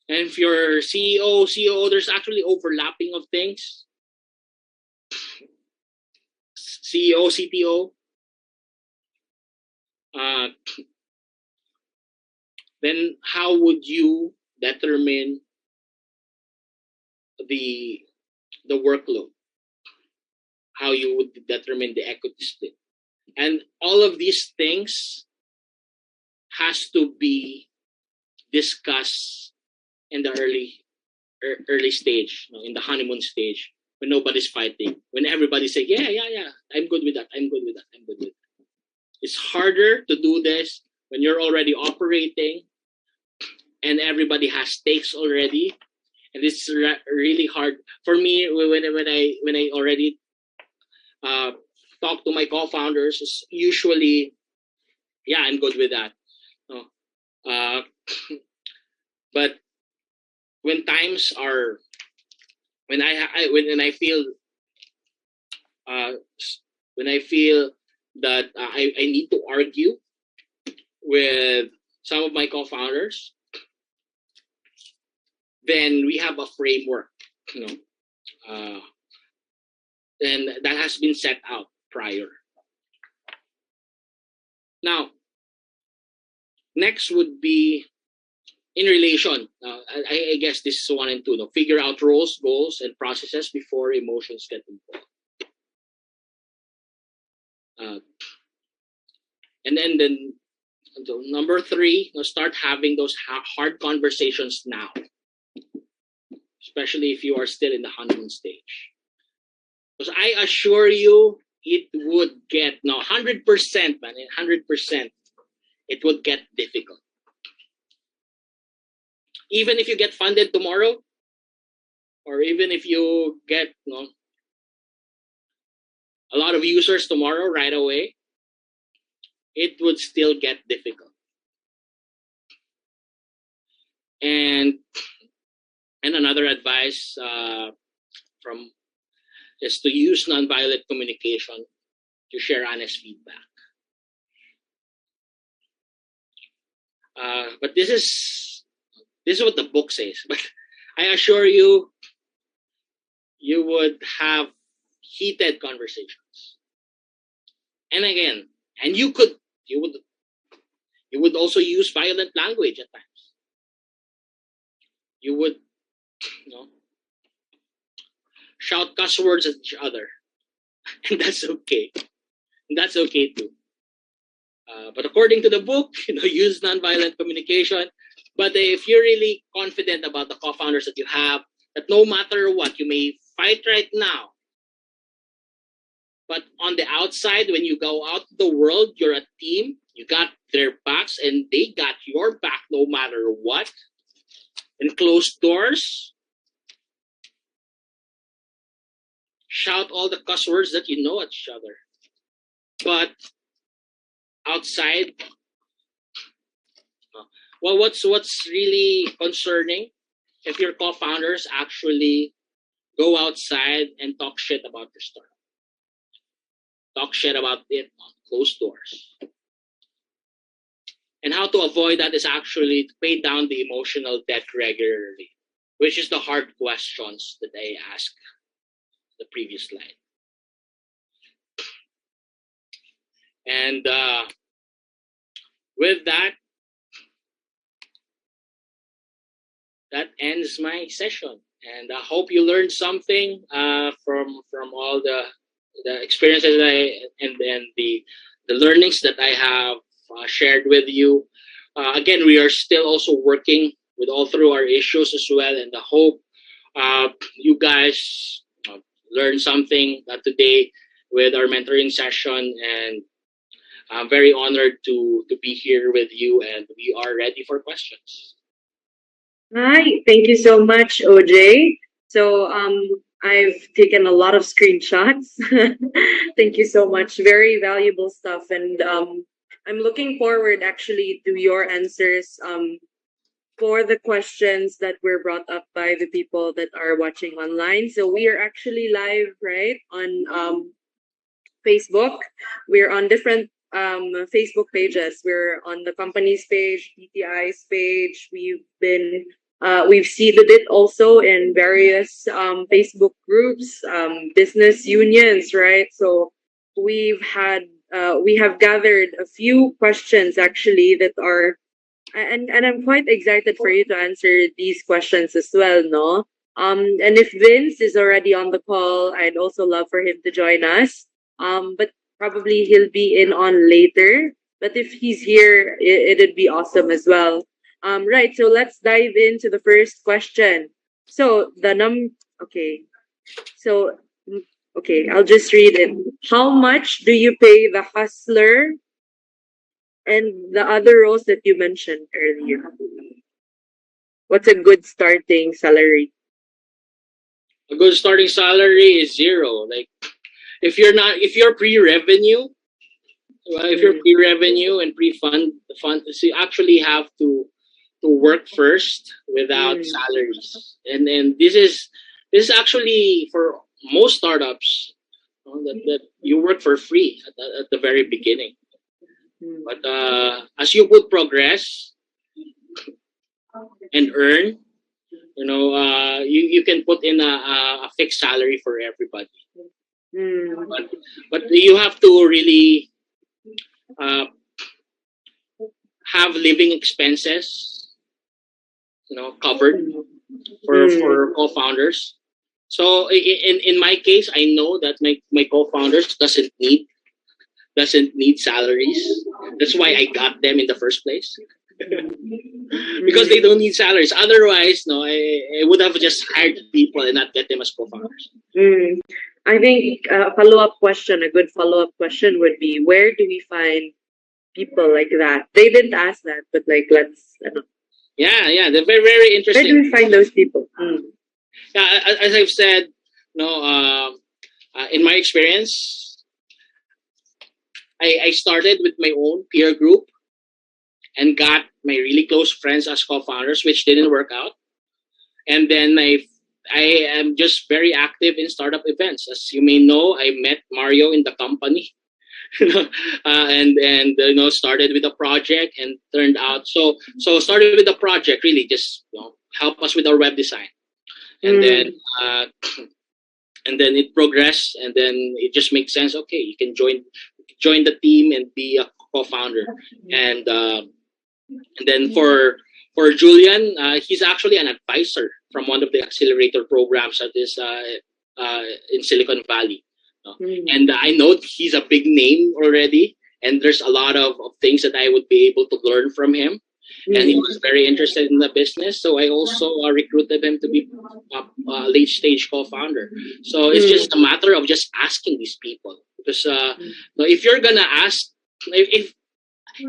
S4: and if you're COO, there's actually overlapping of things. CEO, CTO. Then how would you determine the workload? How you would determine the equity split? And all of these things has to be discussed in the early stage, in the honeymoon stage, when nobody's fighting, when everybody say, yeah, I'm good with that. It's harder to do this when you're already operating and everybody has stakes already, and it's really hard for me when I already talk to my co-founders. It's usually, yeah, I'm good with that. But when times are when I feel that I need to argue with some of my co-founders, then we have a framework, and that has been set out prior. Now, next would be in relation. I guess this is 1 and 2. Figure out roles, goals, and processes before emotions get involved. And then number 3, start having those hard conversations now, especially if you are still in the honeymoon stage. Because I assure you, it would get 100%, man, 100%. It would get difficult. Even if you get funded tomorrow, or even if you get a lot of users tomorrow right away, it would still get difficult. And another advice from is to use nonviolent communication to share honest feedback. But this is what the book says. But I assure you, you would have heated conversations. And again, and you would also use violent language at times. You would, shout cuss words at each other, and that's okay. And that's okay too. But according to the book, use nonviolent communication. But if you're really confident about the co-founders that you have, that no matter what, you may fight right now, but on the outside, when you go out to the world, you're a team. You got their backs, and they got your back no matter what. And closed doors, shout all the cuss words that you know at each other. But outside, well, what's really concerning if your co-founders actually go outside and talk shit about your startup. Talk shit about it on closed doors. And how to avoid that is actually to pay down the emotional debt regularly, which is the hard questions that I asked the previous slide. And with that, that ends my session. And I hope you learned something from all the experiences and the learnings that I have shared with you. Again, we are still also working with all through our issues as well, and I hope you guys learned something today with our mentoring session. And I'm very honored to be here with you, and we are ready for questions.
S3: Hi, thank you so much, OJ. So I've taken a lot of screenshots. Thank you so much. Very valuable stuff, and I'm looking forward actually to your answers for the questions that were brought up by the people that are watching online. So we are actually live, right, on Facebook. We're on different Facebook pages. We're on the company's page, TTI's page. We've seeded it also in various Facebook groups, business unions, right? So we have gathered a few questions actually that are, and I'm quite excited for you to answer these questions as well, no? And if Vince is already on the call, I'd also love for him to join us. But probably he'll be in on later. But if he's here, it'd be awesome as well. Right, so let's dive into the first question. So okay, I'll just read it. How much do you pay the hustler and the other roles that you mentioned earlier? What's a good starting salary?
S4: A good starting salary is zero. Like if you're pre-revenue, and pre-fund, so you actually have to work first without salaries. And this is actually for most startups, that you work for free at the very beginning. But as you would progress and earn, you can put in a fixed salary for everybody. But you have to really have living expenses, covered for co-founders. So in my case, I know that my co-founders doesn't need salaries. That's why I got them in the first place. Because they don't need salaries. Otherwise, I would have just hired people and not get them as co-founders.
S3: I think a good follow-up question would be, where do we find people like that? They didn't ask that, but let's.
S4: Yeah, they're very, very interesting.
S3: Where do we find those people?
S4: Yeah, as I've said, in my experience, I started with my own peer group and got my really close friends as co-founders, which didn't work out. And then I am just very active in startup events. As you may know, I met Mario in the company, and started with a project and turned out started with a project, really just help us with our web design, and then and then it progressed, and then it just makes sense. Okay, you can join the team and be a co-founder, and then for Julian, he's actually an advisor from one of the accelerator programs at this in Silicon Valley. And I know he's a big name already, and there's a lot of things that I would be able to learn from him. And he was very interested in the business, so I also recruited him to be a late stage co-founder. So it's just a matter of just asking these people, because if you're gonna ask, if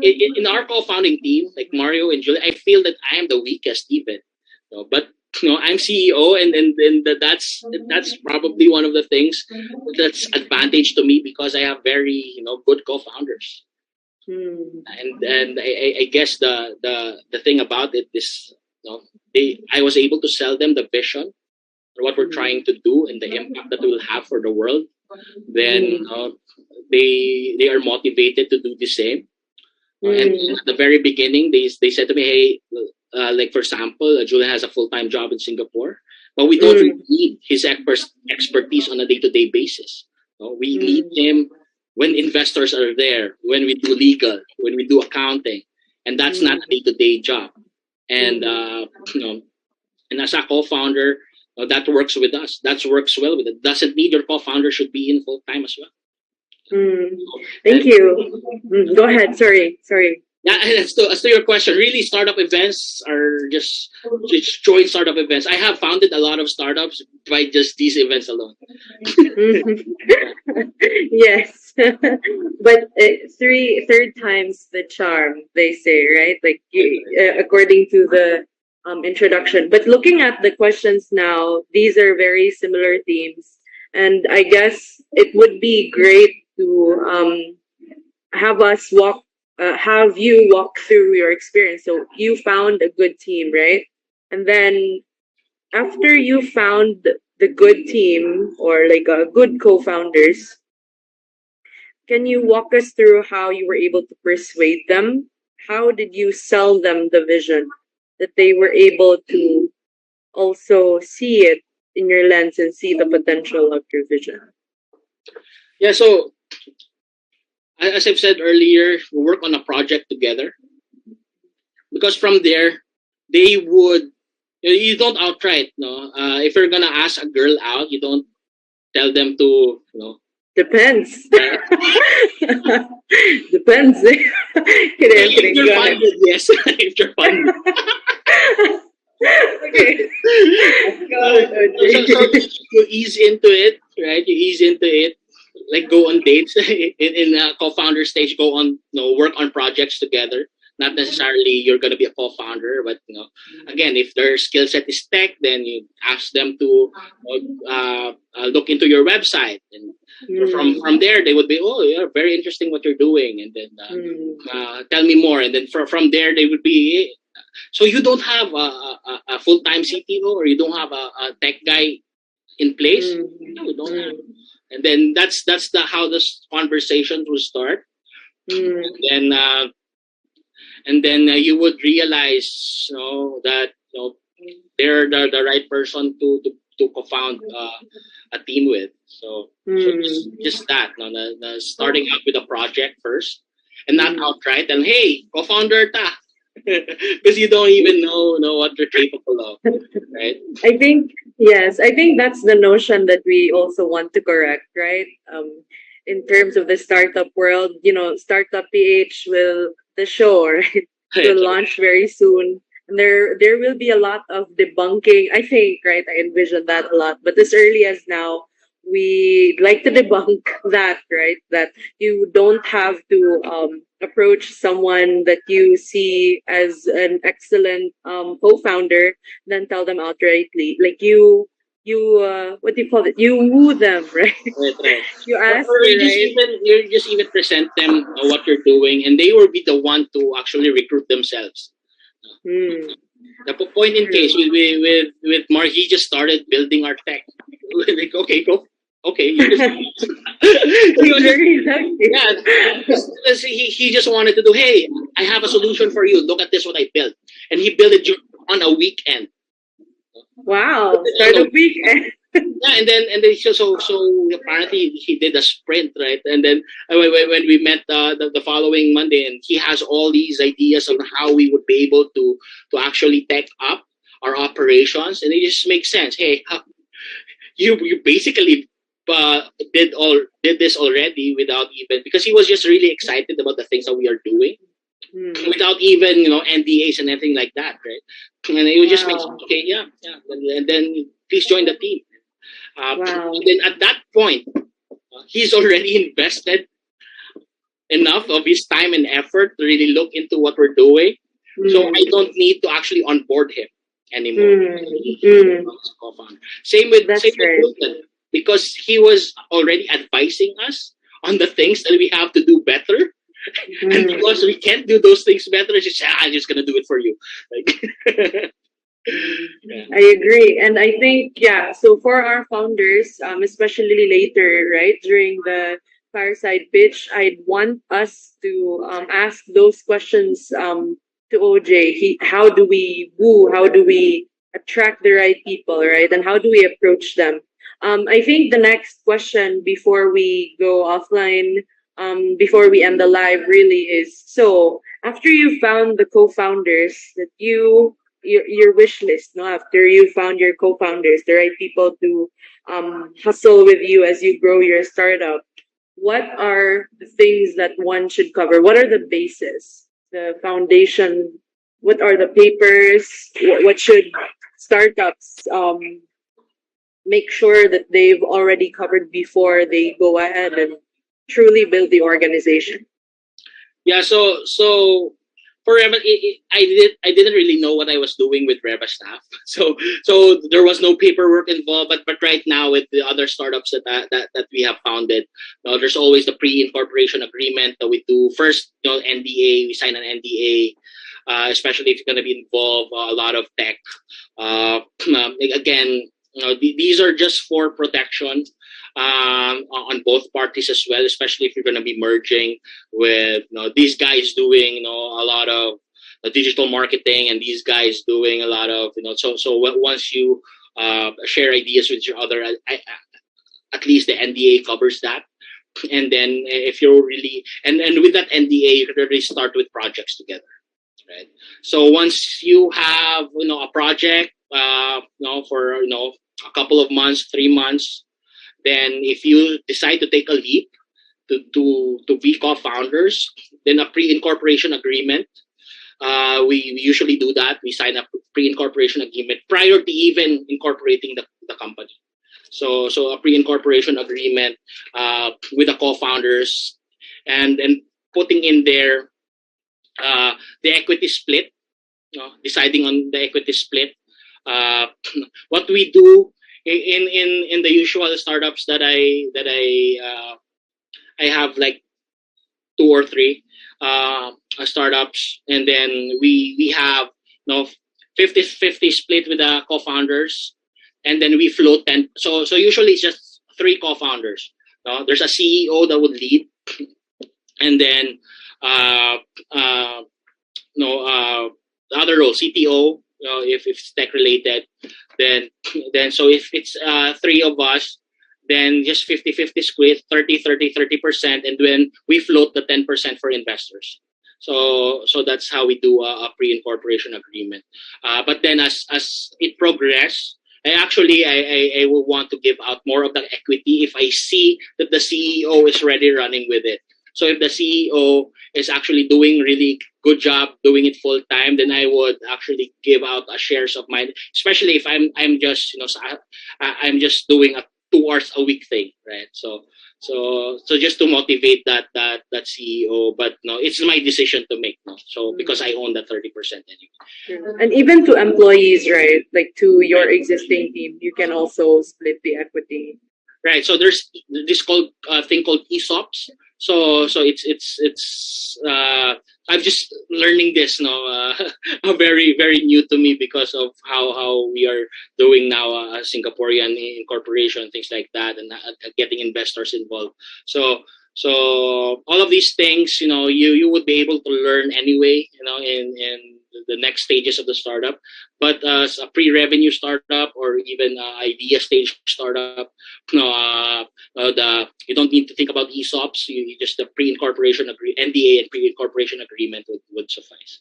S4: in our co-founding team, like Mario and Julie, I feel that I am the weakest even. But I'm CEO, and that's probably one of the things that's advantage to me, because I have very good co-founders. And I guess the thing about it is, I was able to sell them the vision for what we're trying to do and the impact that we will have for the world. Then they are motivated to do the same. And at the very beginning, they said to me, hey, like for example, Julian has a full-time job in Singapore, but we don't really need his expertise on a day-to-day basis. We need him when investors are there, when we do legal, when we do accounting, and that's not a day-to-day job. And and as a co-founder, that works with us. That works well with it. Doesn't mean your co-founder should be in full-time as well.
S3: Thank you. Go ahead. Sorry.
S4: Yeah, and as to your question, really, startup events are just join startup events. I have founded a lot of startups by just these events alone.
S3: Yes, but third time's the charm, they say, right? Like according to the introduction. But looking at the questions now, these are very similar themes, and I guess it would be great to have you walk through your experience. So you found a good team, right? And then after you found the good team, or like good co-founders, can you walk us through how you were able to persuade them? How did you sell them the vision that they were able to also see it in your lens and see the potential of your vision?
S4: Yeah, so as I've said earlier, we work on a project together, because from there they would, you don't outright, if you're gonna ask a girl out, you don't tell them to,
S3: Depends. Depends.
S4: If you're funded, yes. If you're funded.
S3: Okay.
S4: So you ease into it, right? You ease into it. Like go on dates in a co-founder stage, go on, work on projects together. Not necessarily you're going to be a co-founder, but again, if their skill set is tech, then you ask them to look into your website, and from there they would be, oh, yeah, very interesting what you're doing, and then tell me more, and then from there they would be. So you don't have a full-time CTO, or you don't have a tech guy in place. No, you don't have. And then that's how this conversation will start. And then you would realize, that they're the right person to co-found a team with. So just that, the starting out with a project first, and not outright and hey, co-founder ta. Because you don't even know what you're capable of, right?
S3: I think that's the notion that we also want to correct, right? In terms of the startup world, Startup PH the show, right, will launch very soon, and there will be a lot of debunking. I think, right? I envision that a lot, but as early as now, we like to debunk that, right? That you don't have to approach someone that you see as an excellent co-founder, then tell them outrightly. Like you what do you call it? You woo them, right?
S4: Right.
S3: You ask
S4: Or
S3: the right.
S4: you just even present them what you're doing, and they will be the one to actually recruit themselves. The point in case with Mark, he just started building our tech. Like, okay, go. Okay, you just, he just wanted to do. Hey, I have a solution for you. Look at this, what I built, and he built it on a weekend.
S3: Wow, start of weekend.
S4: Yeah, and then so apparently he did a sprint, right? And then when we met the following Monday, and he has all these ideas on how we would be able to actually tech up our operations, and it just makes sense. Hey, you basically did this already without even, because he was just really excited about the things that we are doing. Without even NDAs and anything like that, right? And it would just make sense. Okay, yeah, and then please join the team. And then at that point, he's already invested enough of his time and effort to really look into what we're doing. So I don't need to actually onboard him anymore. Same with Milton, because he was already advising us on the things that we have to do better. And because we can't do those things better, it's just, I'm just gonna do it for you. Like,
S3: I agree, and I think so for our founders, especially later, right during the fireside pitch, I'd want us to ask those questions to OJ. How do we woo? How do we attract the right people, right? And how do we approach them? I think the next question before we go offline, before we end the live, really is, so after you found the co-founders that your wish list, no, after you found your co-founders, the right people to hustle with you as you grow your startup, what are the things that one should cover? What are the bases, the foundation? What are the papers? What should startups make sure that they've already covered before they go ahead and truly build the organization?
S4: Yeah, so for I didn't really know what I was doing with Revastaff. So there was no paperwork involved. But right now with the other startups that we have founded, there's always the pre-incorporation agreement that we do. First, NDA, we sign an NDA, especially if you're going to be involved a lot of tech. Again, these are just for protection on both parties as well, especially if you're going to be merging with these guys doing a lot of digital marketing, and these guys doing a lot of so once you share ideas with each other, at least the NDA covers that. And then if you're really and with that NDA, you can really start with projects together, right? So once you have a project for a couple of months, 3 months, then if you decide to take a leap to be co-founders, then a pre-incorporation agreement. We usually do that. We sign a pre-incorporation agreement prior to even incorporating the company. So a pre-incorporation agreement with the co-founders, and putting in there the equity split, deciding on the equity split. What we do in the usual startups that I have, like 2 or 3 startups, and then we have 50-50 split with the co-founders, and then we float 10. So usually it's just 3 co-founders. There's a CEO that would lead, and then the other role, CTO, if it's tech related, then so if it's 3 of us, then just 50-50 split, 30%, and then we float the 10% for investors. So that's how we do a pre-incorporation agreement. But then as it progresses, I will want to give out more of the equity if I see that the CEO is already running with it. So if the CEO is actually doing really good job doing it full time, then I would actually give out shares of mine. Especially if I'm just I'm just doing a 2 hours a week thing, right? So just to motivate that CEO, but no, it's my decision to make, no. So because I own that 30% anyway.
S3: And even to employees, right? Like to your existing team, you can also split the equity.
S4: Right. So there's this thing called ESOPs. So it's I'm just learning this now. Very very new to me because of how we are doing now, Singaporean incorporation, things like that, and getting investors involved. So all of these things, you would be able to learn anyway, in the next stages of the startup. But as a pre-revenue startup or even idea stage startup, you don't need to think about ESOPs. You just the pre-incorporation NDA and pre-incorporation agreement would suffice.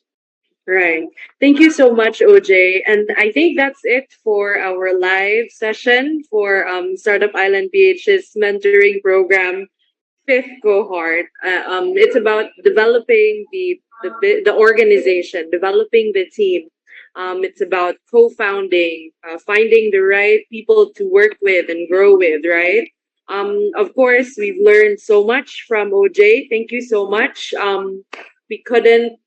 S3: Right. Thank you so much, OJ. And I think that's it for our live session for Startup Island PH's mentoring program, 5th cohort. It's about developing the organization, developing the team. It's about co-founding, finding the right people to work with and grow with, right? Of course, we've learned so much from OJ. Thank you so much. We couldn't,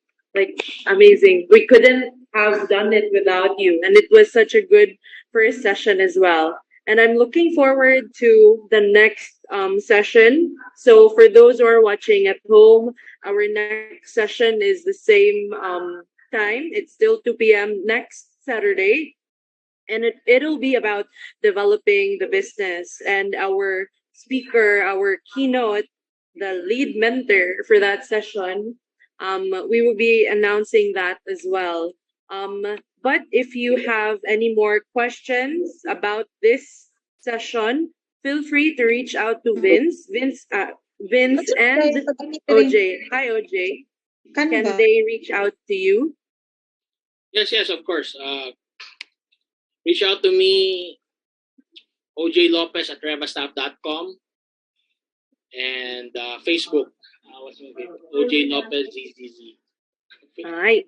S3: amazing. We couldn't have done it without you. And it was such a good first session as well. And I'm looking forward to the next session. So for those who are watching at home, our next session is the same time. It's still 2 p.m. next Saturday. And it'll be about developing the business. And our speaker, our keynote, the lead mentor for that session, we will be announcing that as well. But if you have any more questions about this session, feel free to reach out to Vince and OJ. Hi, OJ. Can they reach out to you?
S4: Yes, of course. Reach out to me, OJ Lopez at revastaff.com, and Facebook. What's my favorite? OJ Lopez ZZZ.
S3: All right.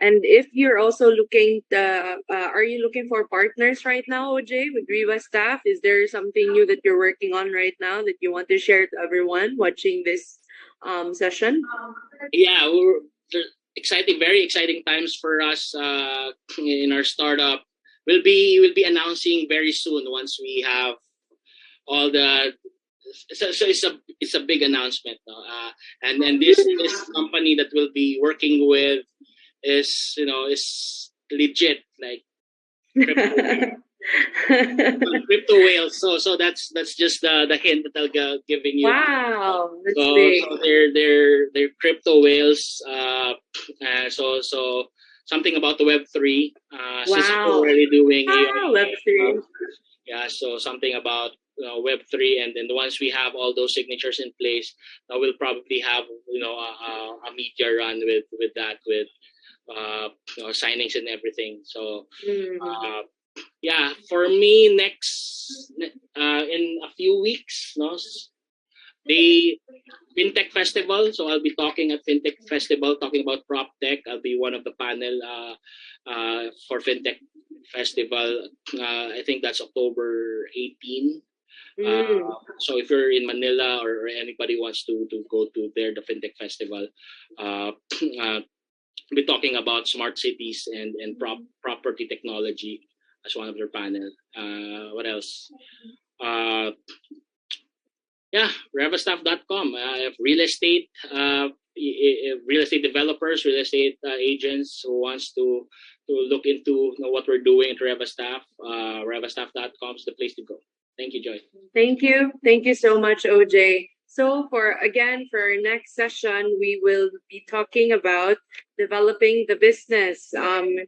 S3: And if you're also looking are you looking for partners right now, OJ, with Revastaff? Is there something new that you're working on right now that you want to share to everyone watching this session?
S4: Yeah, very exciting times for us in our startup. We'll be announcing very soon once we have all the. So it's a big announcement, and this company that we'll be working with is legit, like crypto whales. So that's just the hint that I'll giving you.
S3: Wow, that's big.
S4: So they're crypto whales. So something about the Web3. Since we're already doing
S3: Web3.
S4: Yeah, so something about Web3, and then once we have all those signatures in place, we'll probably have a media run with that, with signings and everything. So yeah, for me, next in a few weeks, the FinTech Festival. So I'll be talking at FinTech Festival, talking about prop tech. I'll be one of the panel for FinTech Festival. I think that's October 18. So if you're in Manila or anybody wants to go to the FinTech Festival, be talking about smart cities and property technology as one of their panel. What else? Revastaff.com. Real estate developers, real estate agents who wants to look into what we're doing at Revastaff. Revastaff.com is the place to go. Thank you, Joy.
S3: Thank you so much, OJ. So for our next session, we will be talking about developing the business.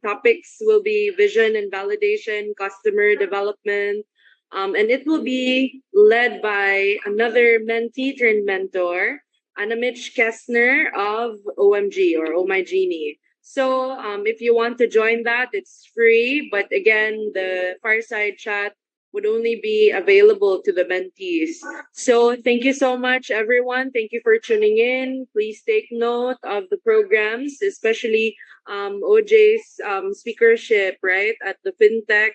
S3: Topics will be vision and validation, customer development, and it will be led by another mentee turned mentor, Anamich Kessner of OMG or Oh My Genie. So if you want to join that, it's free. But again, the fireside chat would only be available to the mentees. So thank you so much, everyone. Thank you for tuning in. Please take note of the programs, especially OJ's speakership, right, at the FinTech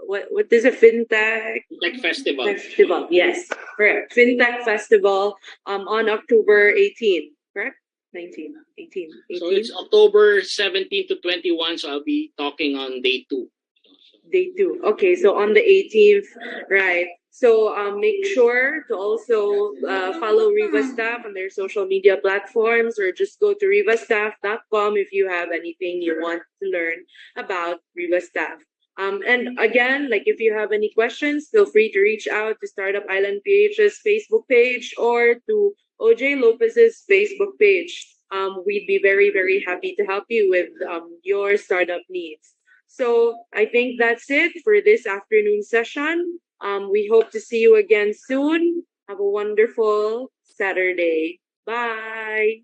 S3: what is a fintech
S4: Tech Festival.
S3: festival? Yes, correct. Fintech festival on October 18, correct? 19, 18, 18.
S4: So it's October 17 to 21. So I'll be talking on day 2.
S3: Day 2. Okay, so on the 18th, right? So make sure to also follow Revastaff on their social media platforms, or just go to revastaff.com if you have anything you want to learn about Revastaff. And again, like if you have any questions, feel free to reach out to Startup Island PH's Facebook page or to OJ Lopez's Facebook page. We'd be very, very happy to help you with your startup needs. So I think that's it for this afternoon session. We hope to see you again soon. Have a wonderful Saturday. Bye.